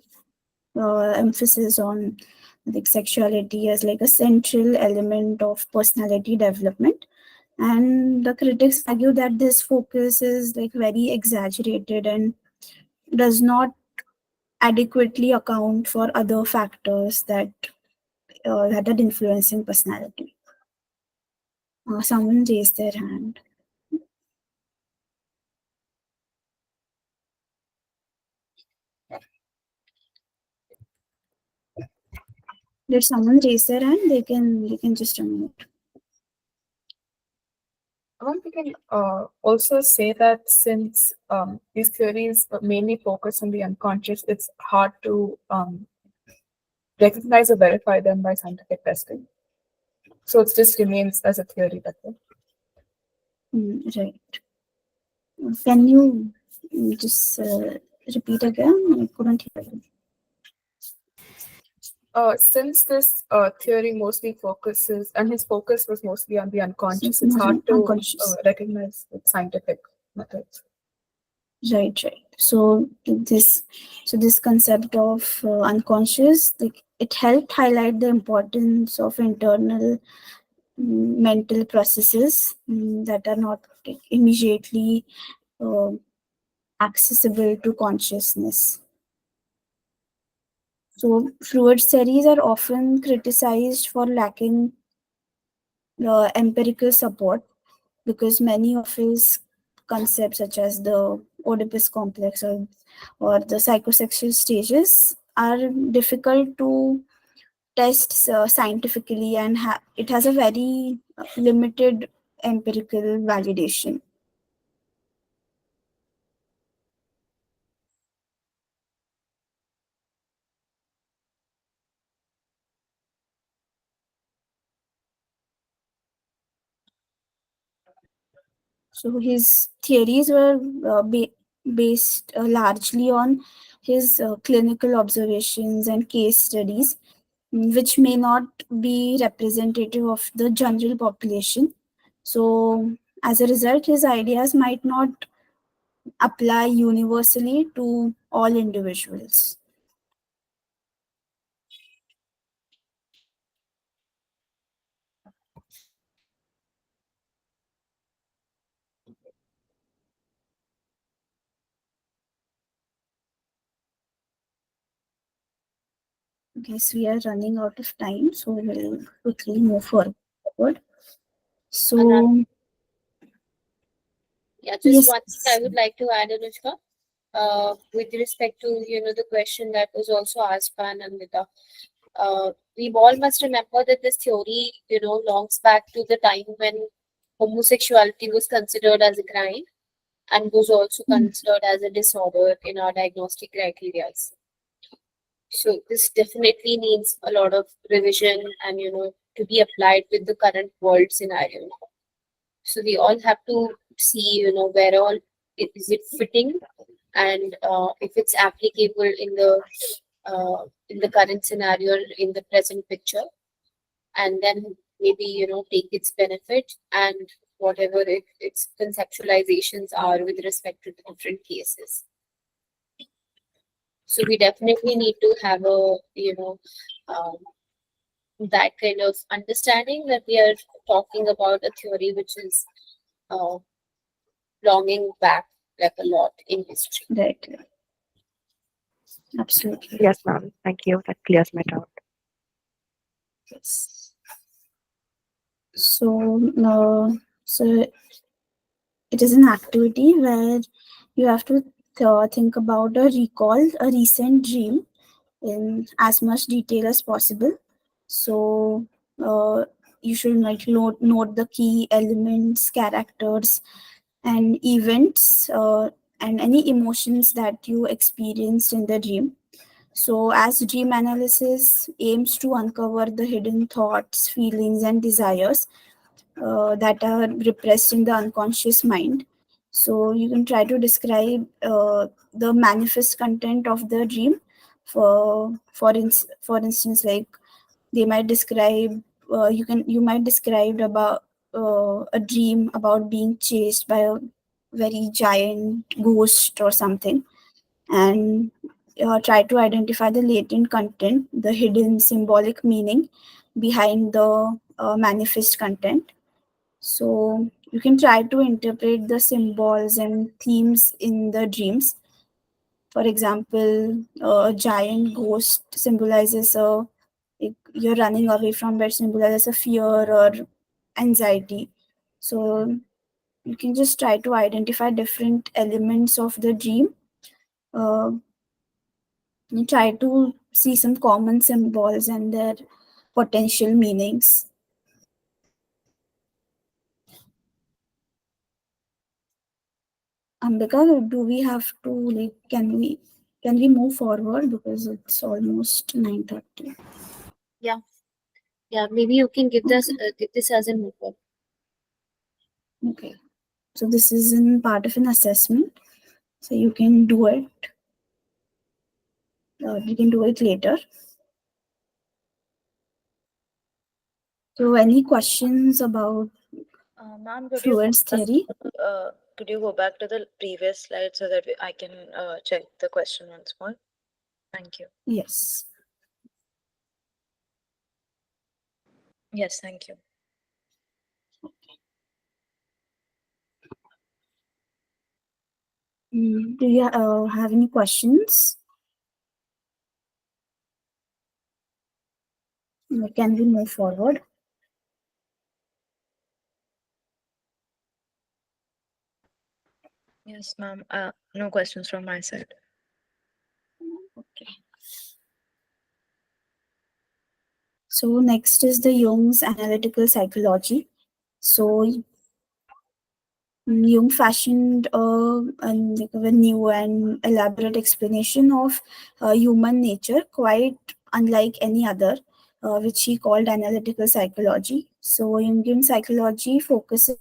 [SPEAKER 1] emphasis on like sexuality as like a central element of personality development, and the critics argue that this focus is like very exaggerated and does not adequately account for other factors that that are influencing personality. Someone raised their hand. Did someone raise their hand? They can just unmute.
[SPEAKER 7] We can also say that since these theories mainly focus on the unconscious, it's hard to recognize or verify them by scientific testing. So it just remains as a theory. That's it.
[SPEAKER 1] Right. Can you just repeat again? I couldn't hear you.
[SPEAKER 7] Since this theory mostly focuses, and his focus was mostly on the unconscious,
[SPEAKER 1] Since
[SPEAKER 7] it's hard to
[SPEAKER 1] unconscious.
[SPEAKER 7] recognize with scientific methods.
[SPEAKER 1] Right. So this concept of unconscious, like it helped highlight the importance of internal mental processes that are not like, immediately accessible to consciousness. So Freud's theories are often criticized for lacking empirical support because many of his concepts, such as the Oedipus complex or the psychosexual stages, are difficult to tests scientifically, and it has a very limited empirical validation. So his theories were based largely on his clinical observations and case studies, which may not be representative of the general population. So, as a result, his ideas might not apply universally to all individuals. Guess we are running out of time, so we'll quickly move forward. So,
[SPEAKER 2] Yeah, just
[SPEAKER 1] yes,
[SPEAKER 2] one thing I would like to add, Anushka, with respect to the question that was also asked by Nandita. We all must remember that this theory longs back to the time when homosexuality was considered as a crime and was also considered as a disorder in our diagnostic criteria. So this definitely needs a lot of revision and to be applied with the current world scenario now. So we all have to see where all is it fitting, and if it's applicable in the current scenario, in the present picture, and then maybe take its benefit and whatever its conceptualizations are with respect to the different cases. So we definitely need to have a um, that kind of understanding that we are talking about a theory which is uh, longing back like a lot in history.
[SPEAKER 1] right. Absolutely.
[SPEAKER 3] Yes, ma'am. Thank you. That clears my doubt.
[SPEAKER 1] Yes. So it is an activity where you have to think about or recall a recent dream in as much detail as possible. So you should note the key elements, characters, and events, and any emotions that you experienced in the dream. So, as dream analysis aims to uncover the hidden thoughts, feelings, and desires that are repressed in the unconscious mind. So, you can try to describe the manifest content of the dream. For instance, like they might describe, you might describe about a dream about being chased by a very giant ghost or something, and try to identify the latent content, the hidden symbolic meaning behind the manifest content. So you can try to interpret the symbols and themes in the dreams. For example, a giant ghost symbolizes like you're running away from it, symbolizes a fear or anxiety. So you can just try to identify different elements of the dream. Uh, you try to see some common symbols and their potential meanings. Ambika, do we have to like can we move forward because it's almost 9:30?
[SPEAKER 2] Yeah, maybe you can give this as an homework.
[SPEAKER 1] Okay. So this is in part of an assessment. So you can do it. You can do it later. So any questions about
[SPEAKER 4] Ma'am, could you
[SPEAKER 1] fluids theory?
[SPEAKER 4] could you go back to the previous slide so that I can check the question once more? Thank you.
[SPEAKER 1] Yes.
[SPEAKER 4] Yes, thank you.
[SPEAKER 1] Do you have any questions? Can we move forward?
[SPEAKER 4] Yes, ma'am. No questions from my side.
[SPEAKER 1] Okay. So next is the Jung's analytical psychology. So Jung fashioned a new and elaborate explanation of human nature, quite unlike any other, which he called analytical psychology. So Jungian psychology focuses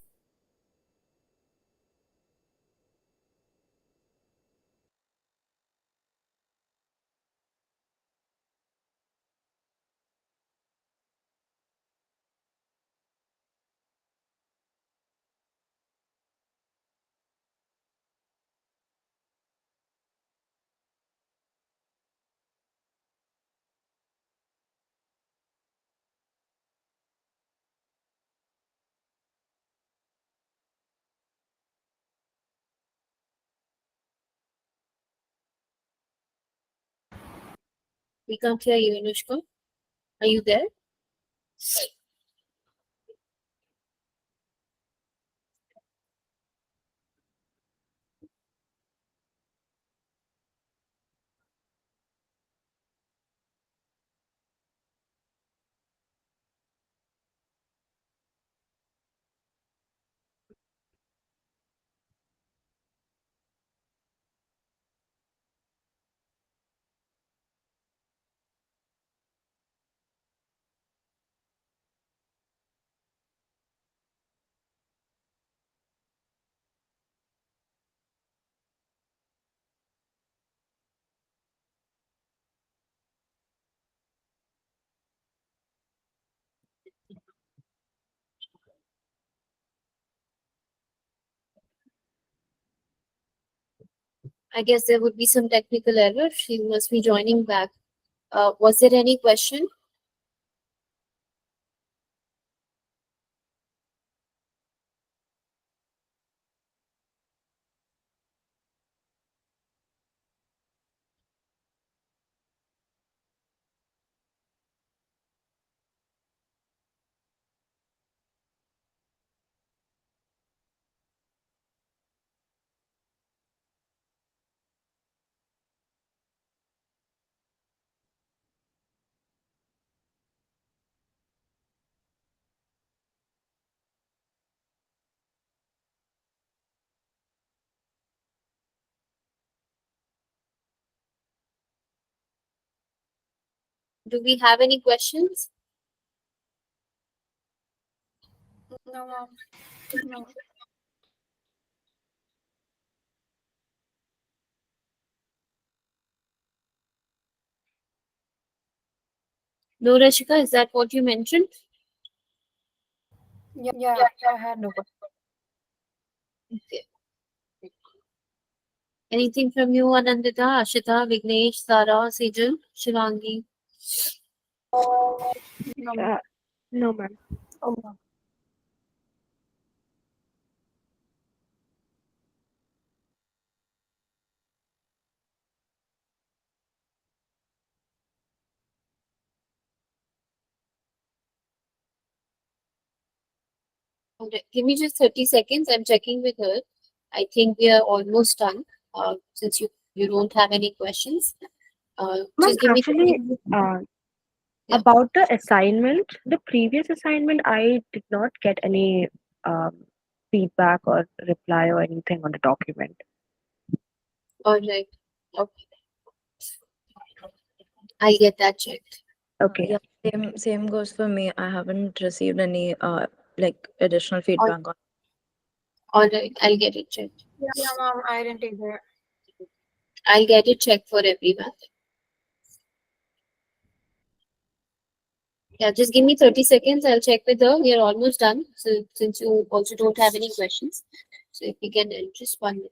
[SPEAKER 2] We can't hear you, Anushka. Are you there? I guess there would be some technical error. She must be joining back. Was there any question? Do we have any questions?
[SPEAKER 1] no, no.
[SPEAKER 2] No, Rashika, is that what you mentioned?
[SPEAKER 7] Yeah, I had no question.
[SPEAKER 2] Okay. Anything from you, Anandita, Ashita, Vignesh, Sara, Sejal, Shivangi?
[SPEAKER 3] No, ma'am.
[SPEAKER 2] Okay, give me just 30 seconds. I'm checking with her. I think we are almost done. Since you don't have any questions.
[SPEAKER 3] Ma'am,
[SPEAKER 2] Just give me
[SPEAKER 3] actually,
[SPEAKER 2] 30 Yeah.
[SPEAKER 3] about the assignment, the previous assignment, I did not get any feedback or reply or anything on the document.
[SPEAKER 2] All right. Okay. I'll get that checked.
[SPEAKER 3] Okay.
[SPEAKER 4] Yeah, same goes for me. I haven't received any like additional feedback on.
[SPEAKER 2] All right. I'll get it checked.
[SPEAKER 7] Yeah, mom, I didn't either.
[SPEAKER 2] I'll get it checked for everyone. Yeah, just give me 30 seconds. I'll check with her. We are almost done. So since you also don't have any questions, so if we can just 1 minute.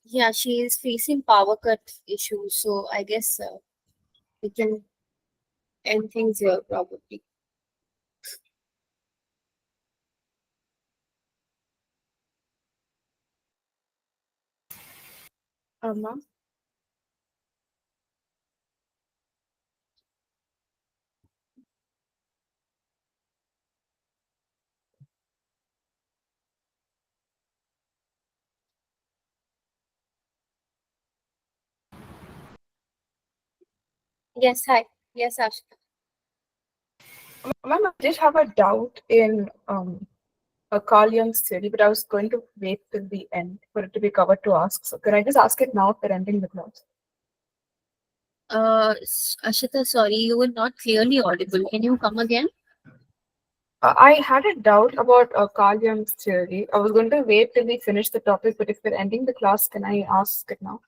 [SPEAKER 2] Yeah, she is facing power cut issues, so I guess we can end things here probably.
[SPEAKER 7] Ma'am?
[SPEAKER 2] Yes, hi. Yes, Ashika.
[SPEAKER 7] Ma'am, I did have a doubt in Carl Jung's theory, but I was going to wait till the end for it to be covered to ask. So can I just ask it now if we're ending the class?
[SPEAKER 2] Ashita, sorry, you were not clearly audible. Can you come again?
[SPEAKER 7] I had a doubt about Carl Jung's theory. I was going to wait till we finish the topic, but if we're ending the class, can I ask it now?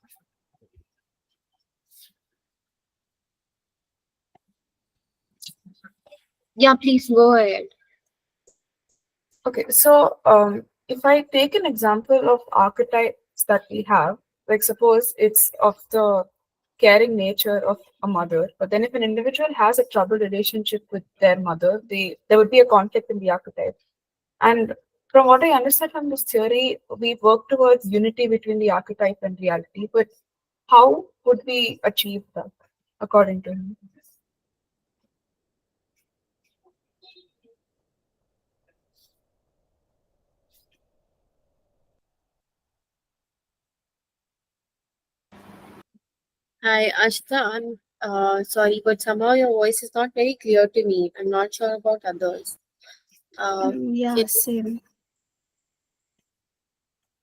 [SPEAKER 2] Yeah, please go ahead.
[SPEAKER 7] Okay, so if I take an example of archetypes that we have, like suppose it's of the caring nature of a mother, but then if an individual has a troubled relationship with their mother, there would be a conflict in the archetype. And from what I understand from this theory, we work towards unity between the archetype and reality, but how would we achieve that, according to him?
[SPEAKER 2] Hi, Ashita. I'm sorry, but somehow your voice is not very clear to me. I'm not sure about others.
[SPEAKER 1] Yeah,
[SPEAKER 2] Can,
[SPEAKER 1] same.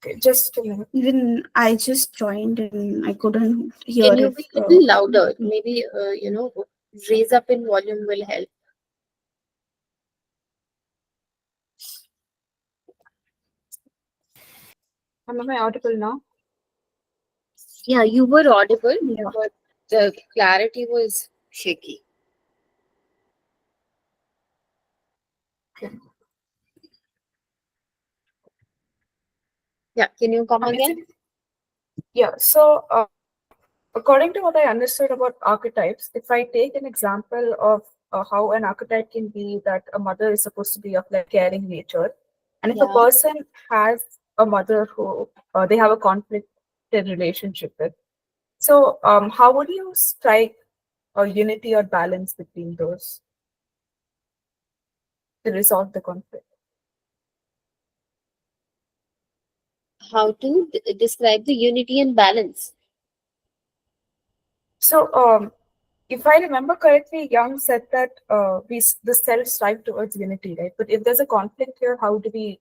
[SPEAKER 7] Okay, just a minute.
[SPEAKER 1] Even I just joined and I couldn't hear
[SPEAKER 2] can you
[SPEAKER 1] if
[SPEAKER 2] be a little louder? Maybe raise up in volume will help.
[SPEAKER 7] Am I audible now?
[SPEAKER 2] Yeah, you were audible,
[SPEAKER 1] yeah.
[SPEAKER 2] but the clarity was shaky. Yeah, can you come again?
[SPEAKER 7] Yeah, so according to what I understood about archetypes, if I take an example of how an archetype can be that a mother is supposed to be of like caring nature, and if a
[SPEAKER 2] Yeah.
[SPEAKER 7] person has a mother who they have a conflicted relationship with, so how would you strike a unity or balance between those to resolve the conflict?
[SPEAKER 2] How to describe the unity and balance?
[SPEAKER 7] So if I remember correctly, Young said that the self strive towards unity, right? But if there's a conflict here, how do we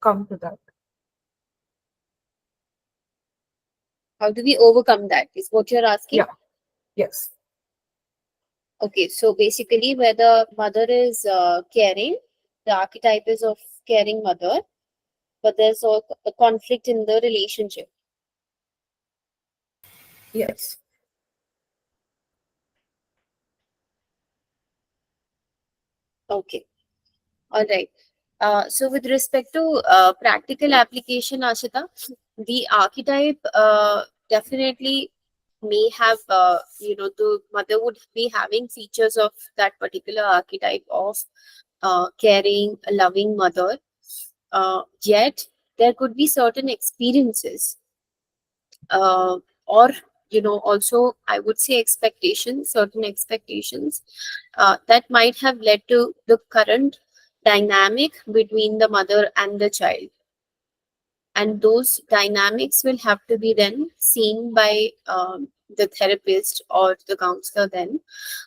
[SPEAKER 7] come to that?
[SPEAKER 2] How do we overcome that? Is what you're asking?
[SPEAKER 7] Yeah. Yes.
[SPEAKER 2] Okay, so basically, where the mother is caring, the archetype is of caring mother, but there's a conflict in the relationship.
[SPEAKER 7] Yes.
[SPEAKER 2] Okay, all right. So with respect to practical application, Ashita, the archetype definitely may have, the mother would be having features of that particular archetype of caring, a loving mother. Yet there could be certain experiences, or also I would say expectations, certain expectations that might have led to the current dynamic between the mother and the child, and those dynamics will have to be then seen by the therapist or the counselor, then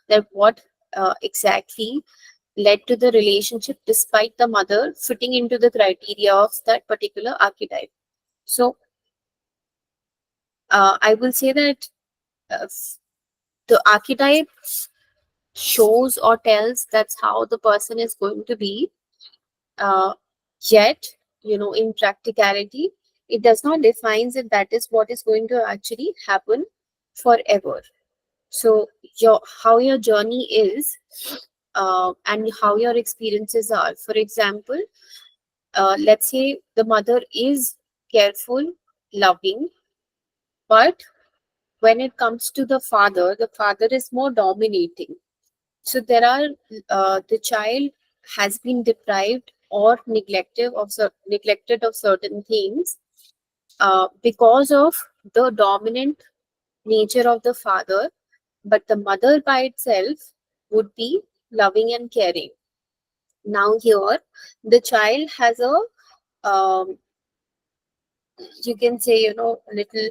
[SPEAKER 2] that what exactly led to the relationship despite the mother fitting into the criteria of that particular archetype. So I will say that uh, the archetype shows or tells that's how the person is going to be. Uh, Yet, in practicality, it does not define that that is what is going to actually happen forever. So, how your journey is, and how your experiences are. For example, let's say the mother is careful, loving, But when it comes to the father is more dominating. So there are the child has been deprived or neglected of certain things because of the dominant nature of the father, but the mother by itself would be loving and caring. Now here, the child has a you can say, a little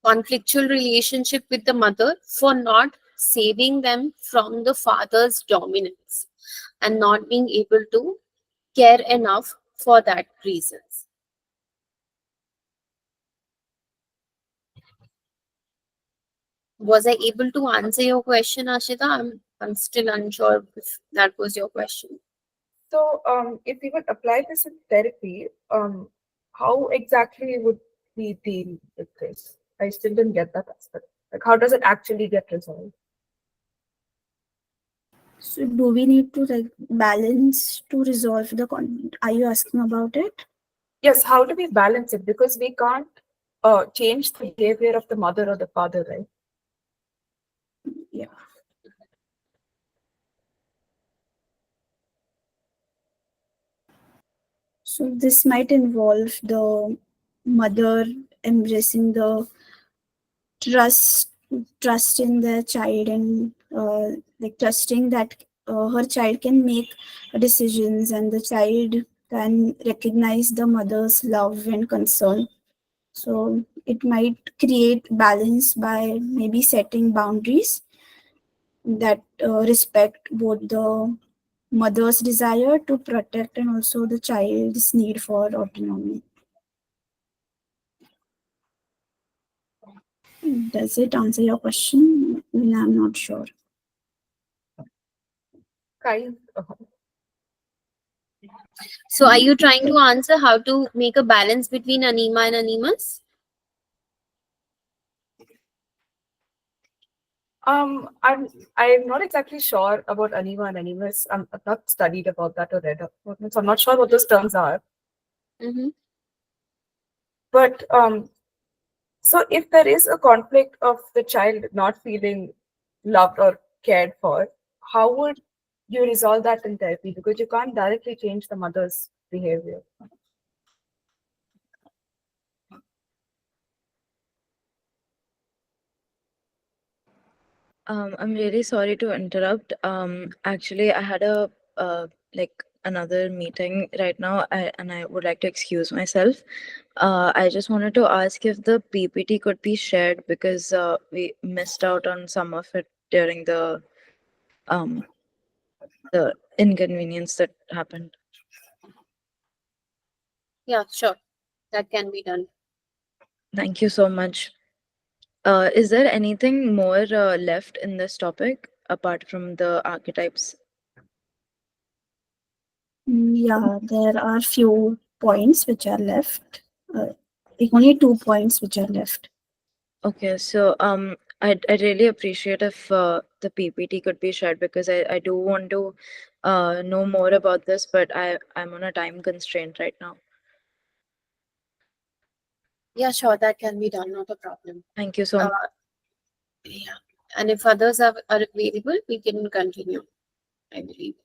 [SPEAKER 2] conflictual relationship with the mother for not saving them from the father's dominance and not being able to care enough for that reasons. Was I able to answer your question, Ashita? I'm still unsure if that was your question.
[SPEAKER 7] So, if we would apply this in therapy, how exactly would we deal with this? I still didn't get that aspect. Like, how does it actually get resolved?
[SPEAKER 1] So do we need to like balance to resolve the conflict? Are you asking about it?
[SPEAKER 7] Yes, how do we balance it? Because we can't change the behavior of the mother or the father, right?
[SPEAKER 1] Yeah. So this might involve the mother embracing the trust in their child, and like trusting that her child can make decisions and the child can recognize the mother's love and concern. So it might create balance by maybe setting boundaries that respect both the mother's desire to protect and also the child's need for autonomy. Does it answer your question? I'm not sure.
[SPEAKER 7] Kind of.
[SPEAKER 2] So are you trying to answer how to make a balance between Anima and Animus?
[SPEAKER 7] I'm not exactly sure about Anima and Animus. I've not studied about that or read about it, so I'm not sure what those terms are.
[SPEAKER 2] Mm-hmm.
[SPEAKER 7] But so if there is a conflict of the child not feeling loved or cared for, how would you resolve that in therapy? Because you can't directly change the mother's behavior.
[SPEAKER 4] I'm really sorry to interrupt. Actually, I had a like another meeting right now, and I would like to excuse myself. I just wanted to ask if the PPT could be shared because we missed out on some of it during um the inconvenience that happened.
[SPEAKER 2] Yeah, sure. That can be done.
[SPEAKER 4] Thank you so much. Is there anything more left in this topic apart from the archetypes?
[SPEAKER 1] Yeah, there are few points which are left. Like only 2 points which are left.
[SPEAKER 4] Okay, so I'd really appreciate if the PPT could be shared because I do want to know more about this, but I'm on a time constraint right now.
[SPEAKER 2] Yeah, sure. That can be done. Not a problem.
[SPEAKER 4] Thank you so much.
[SPEAKER 2] Yeah. And if others are available, we can continue, I believe.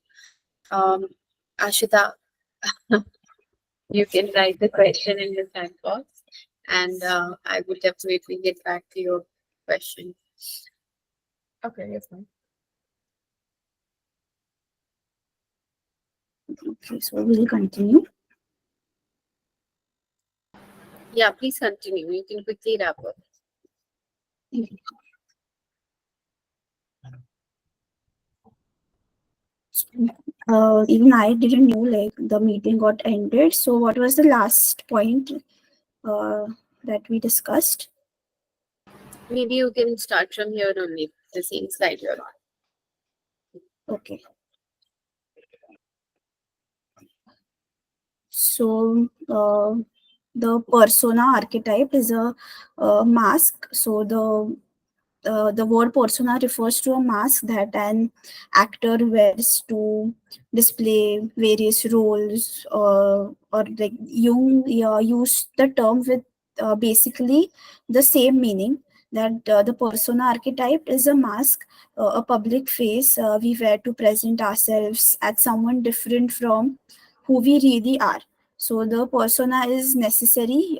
[SPEAKER 2] Ashita, you can write the question in the chat box, and I will definitely get back to your question.
[SPEAKER 7] Okay, yes, ma'am.
[SPEAKER 1] Okay, so we'll continue.
[SPEAKER 2] Yeah, please continue. You can quickly wrap up.
[SPEAKER 1] Even I didn't know like the meeting got ended. So what was the last point that we discussed?
[SPEAKER 2] Maybe you can start from here only, the same slide you're on.
[SPEAKER 1] Okay. So the persona archetype is a mask. So the the word persona refers to a mask that an actor wears to display various roles, or like Jung used the term with basically the same meaning, that the persona archetype is a mask, a public face we wear to present ourselves as someone different from who we really are. So the persona is necessary,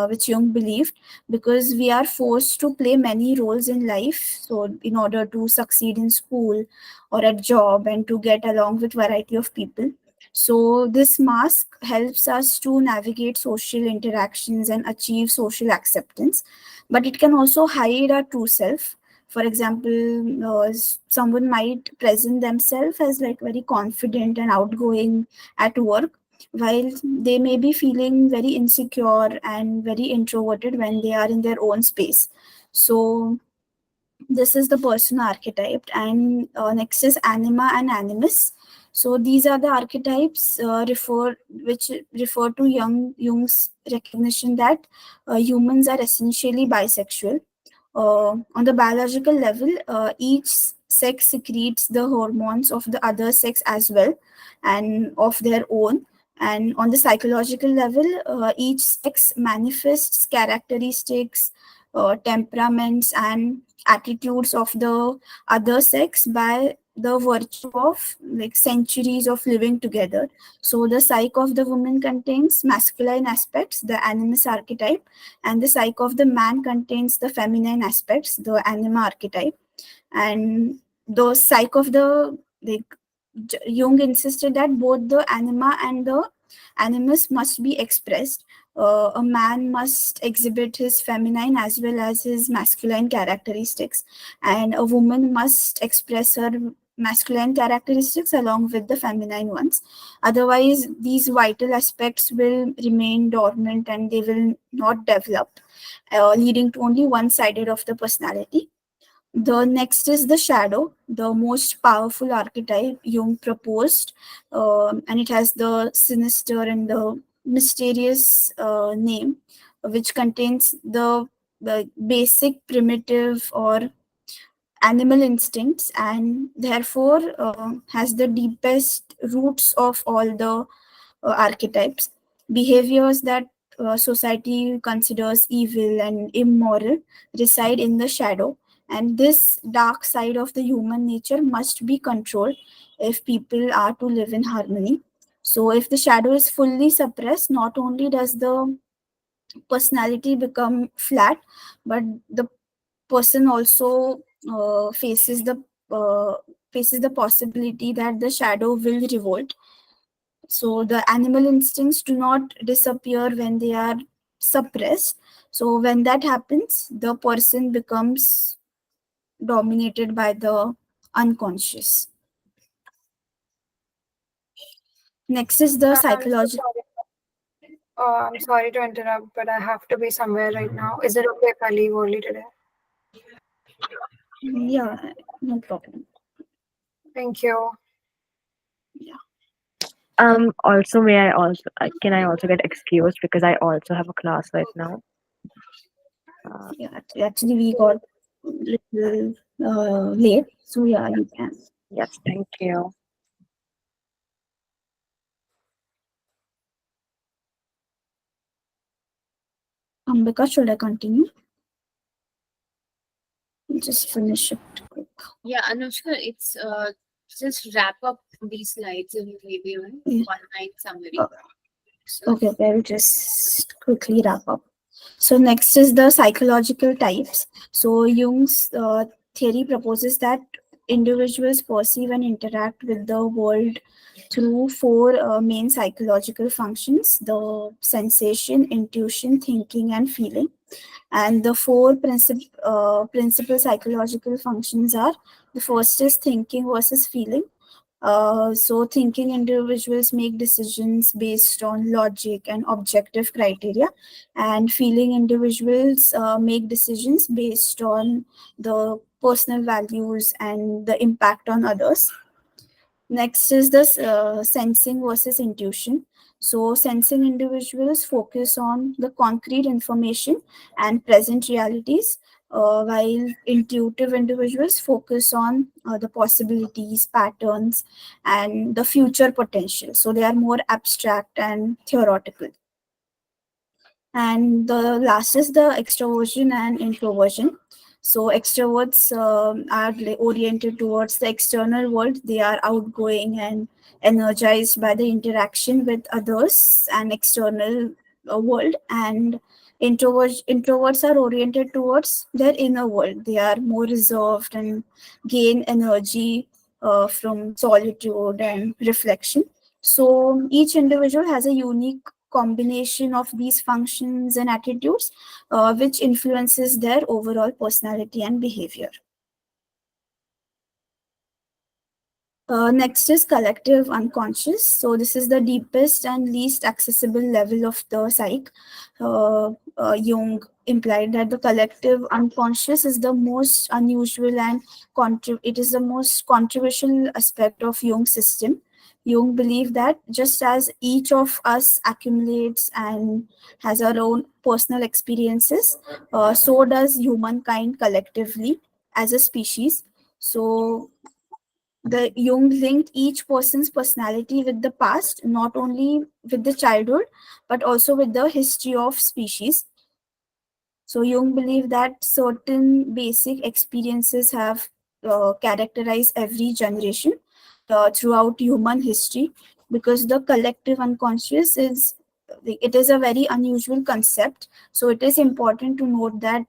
[SPEAKER 1] which Jung believed, because we are forced to play many roles in life. So in order to succeed in school or at job and to get along with variety of people. So this mask helps us to navigate social interactions and achieve social acceptance, but it can also hide our true self. For example, someone might present themselves as like very confident and outgoing at work, while they may be feeling very insecure and very introverted when they are in their own space. So this is the persona archetype. And next is anima and animus. So these are the archetypes which refer to Jung's recognition that humans are essentially bisexual. On the biological level, each sex secretes the hormones of the other sex as well, and of their own. And on the psychological level, each sex manifests characteristics, temperaments, and attitudes of the other sex by the virtue of like centuries of living together. So the psyche of the woman contains masculine aspects, the animus archetype, and the psyche of the man contains the feminine aspects, the anima archetype. And the psyche of the like Jung insisted that both the anima and the animus must be expressed. A man must exhibit his feminine as well as his masculine characteristics, and a woman must express her masculine characteristics along with the feminine ones. Otherwise, these vital aspects will remain dormant and they will not develop, leading to only one sided of the personality. The next is the shadow, the most powerful archetype Jung proposed, and it has the sinister and the mysterious name, which contains the basic primitive or animal instincts, and therefore has the deepest roots of all the archetypes. Behaviors that society considers evil and immoral reside in the shadow, and this dark side of the human nature must be controlled if people are to live in harmony. So, if the shadow is fully suppressed, not only does the personality become flat, but the person also uh, faces the possibility that the shadow will revolt. So the animal instincts do not disappear when they are suppressed. So when that happens, the person becomes dominated by the unconscious. Next is the
[SPEAKER 8] I'm so
[SPEAKER 1] psychological.
[SPEAKER 8] sorry. I'm sorry to interrupt, but I have to be somewhere right now. Is it okay if I leave early today?
[SPEAKER 1] Yeah, no problem.
[SPEAKER 8] Thank you.
[SPEAKER 3] Also, may I also can I also get excused because I also have a class right now.
[SPEAKER 1] Yeah, actually we got little late, so yeah, you can.
[SPEAKER 3] Yes, thank you.
[SPEAKER 1] Ambika, should I continue? Just finish it quick.
[SPEAKER 2] Yeah, Anushka, it's just wrap up these slides in maybe one
[SPEAKER 1] Yeah.
[SPEAKER 2] line summary.
[SPEAKER 1] Okay, I'll just quickly wrap up. So next is the psychological types. So Jung's theory proposes that individuals perceive and interact with the world through four main psychological functions: the sensation, intuition, thinking, and feeling. And the four principal psychological functions are: the first is thinking versus feeling. So thinking individuals make decisions based on logic and objective criteria, and feeling individuals make decisions based on the personal values and the impact on others. Next is this sensing versus intuition. So sensing individuals focus on the concrete information and present realities, while intuitive individuals focus on the possibilities, patterns, and the future potential. So they are more abstract and theoretical. And the last is the extroversion and introversion. So extroverts are oriented towards the external world. They are outgoing and energized by the interaction with others and external world. And introverts are oriented towards their inner world. They are more reserved and gain energy from solitude and reflection. So each individual has a unique combination of these functions and attitudes, which influences their overall personality and behavior. Next is collective unconscious. So this is the deepest and least accessible level of the psyche. Jung implied that the collective unconscious is the most unusual and it is the most controversial aspect of Jung's system. Jung believed that just as each of us accumulates and has our own personal experiences, so does humankind collectively as a species. So the Jung linked each person's personality with the past, not only with the childhood, but also with the history of species. So Jung believed that certain basic experiences have characterized every generation throughout human history, because the collective unconscious is it is a very unusual concept. So it is important to note that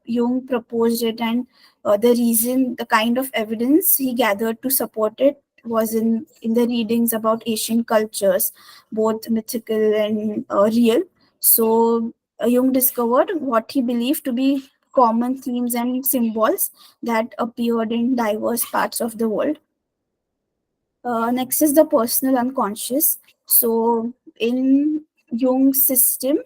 [SPEAKER 1] Jung proposed it, and the kind of evidence he gathered to support it was in the readings about Asian cultures, both mythical and real. So Jung discovered what he believed to be common themes and symbols that appeared in diverse parts of the world. Next is the personal unconscious. So in Jung's system,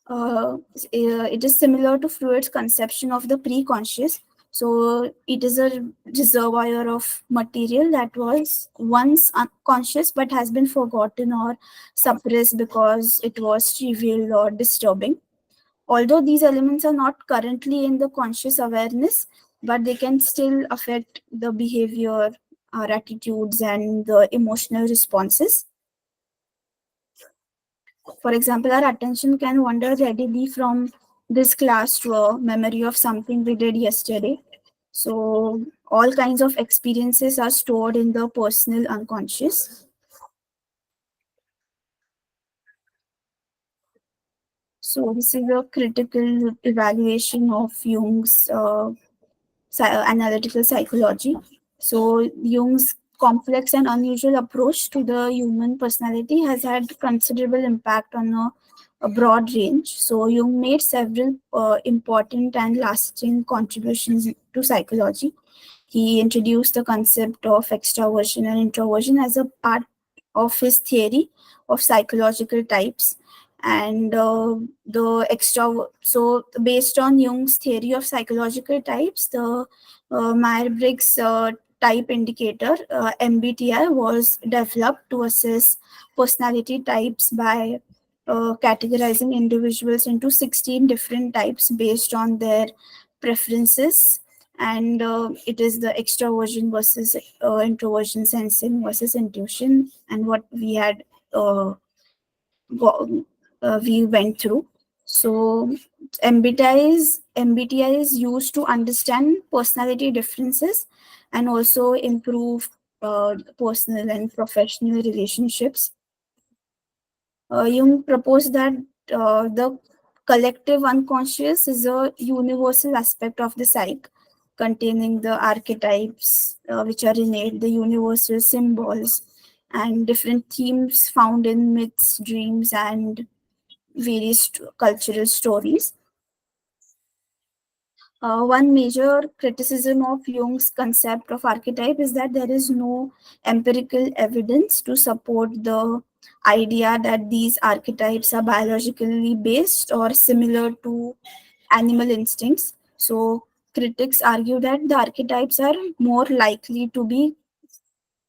[SPEAKER 1] it is similar to Freud's conception of the pre-conscious. So it is a reservoir of material that was once unconscious but has been forgotten or suppressed because it was trivial or disturbing. Although these elements are not currently in the conscious awareness, but they can still affect the behavior, our attitudes, and the emotional responses. For example, our attention can wander readily from this class to a memory of something we did yesterday. So all kinds of experiences are stored in the personal unconscious. So this is a critical evaluation of Jung's analytical psychology. So Jung's complex and unusual approach to the human personality has had considerable impact on a broad range. So Jung made several important and lasting contributions to psychology. He introduced the concept of extraversion and introversion as a part of his theory of psychological types. And so based on Jung's theory of psychological types, the Myers-Briggs type indicator, MBTI, was developed to assess personality types by categorizing individuals into 16 different types based on their preferences. And it is the extroversion versus introversion, sensing versus intuition, and what we had we went through. So MBTI is used to understand personality differences and also improve personal and professional relationships. Jung proposed that the collective unconscious is a universal aspect of the psyche, containing the archetypes, which are innate, the universal symbols, and different themes found in myths, dreams, and various cultural stories. One major criticism of Jung's concept of archetype is that there is no empirical evidence to support the idea that these archetypes are biologically based or similar to animal instincts. So critics argue that the archetypes are more likely to be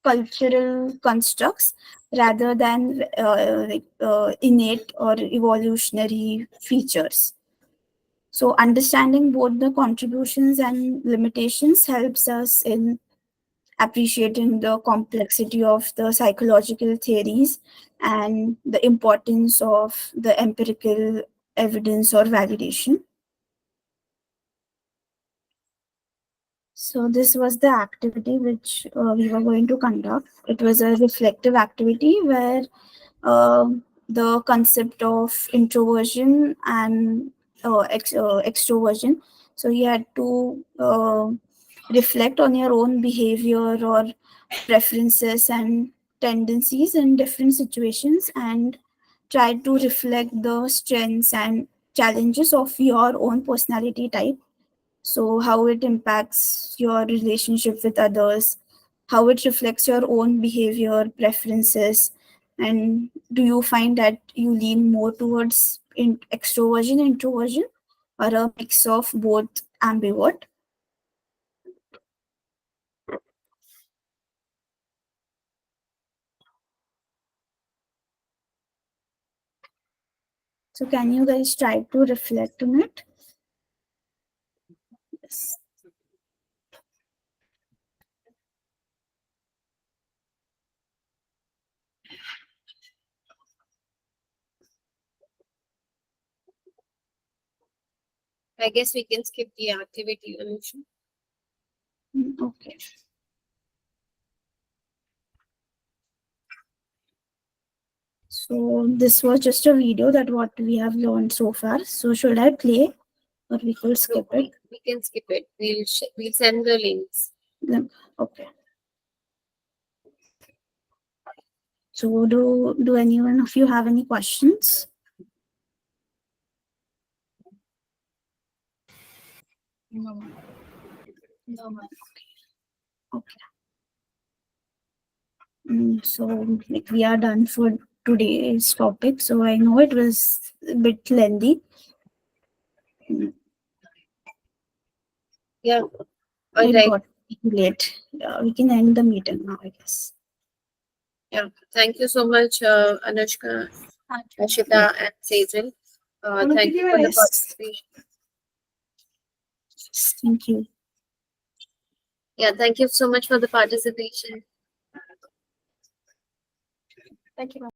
[SPEAKER 1] cultural constructs rather than innate or evolutionary features. So understanding both the contributions and limitations helps us in appreciating the complexity of the psychological theories and the importance of the empirical evidence or validation. So this was the activity which we were going to conduct. It was a reflective activity where the concept of introversion and extroversion. So you had to reflect on your own behavior or preferences and tendencies in different situations and try to reflect the strengths and challenges of your own personality type. So how it impacts your relationship with others, how it reflects your own behavior preferences, and do you find that you lean more towards extroversion, introversion, or a mix of both, ambivert? So can you guys try to reflect on it? Yes.
[SPEAKER 2] I guess we can skip the activity, Anusha.
[SPEAKER 1] Okay. So this was just a video that what we have learned so far. So should I play or we could skip it?
[SPEAKER 2] We can skip it. We'll send the links.
[SPEAKER 1] Okay. So do anyone of you have any questions?
[SPEAKER 8] No. No.
[SPEAKER 1] Okay. So like we are done for today's topic. So I know it was a bit lengthy.
[SPEAKER 2] Yeah.
[SPEAKER 1] It
[SPEAKER 2] All right.
[SPEAKER 1] got late. We can end the meeting now, I guess.
[SPEAKER 2] Yeah. Thank you so much, Anushka, Ashita, and Sejal. Thank you for the
[SPEAKER 1] Yes.
[SPEAKER 2] participation.
[SPEAKER 1] Thank you.
[SPEAKER 2] Yeah, thank you so much for the participation.
[SPEAKER 8] Thank you.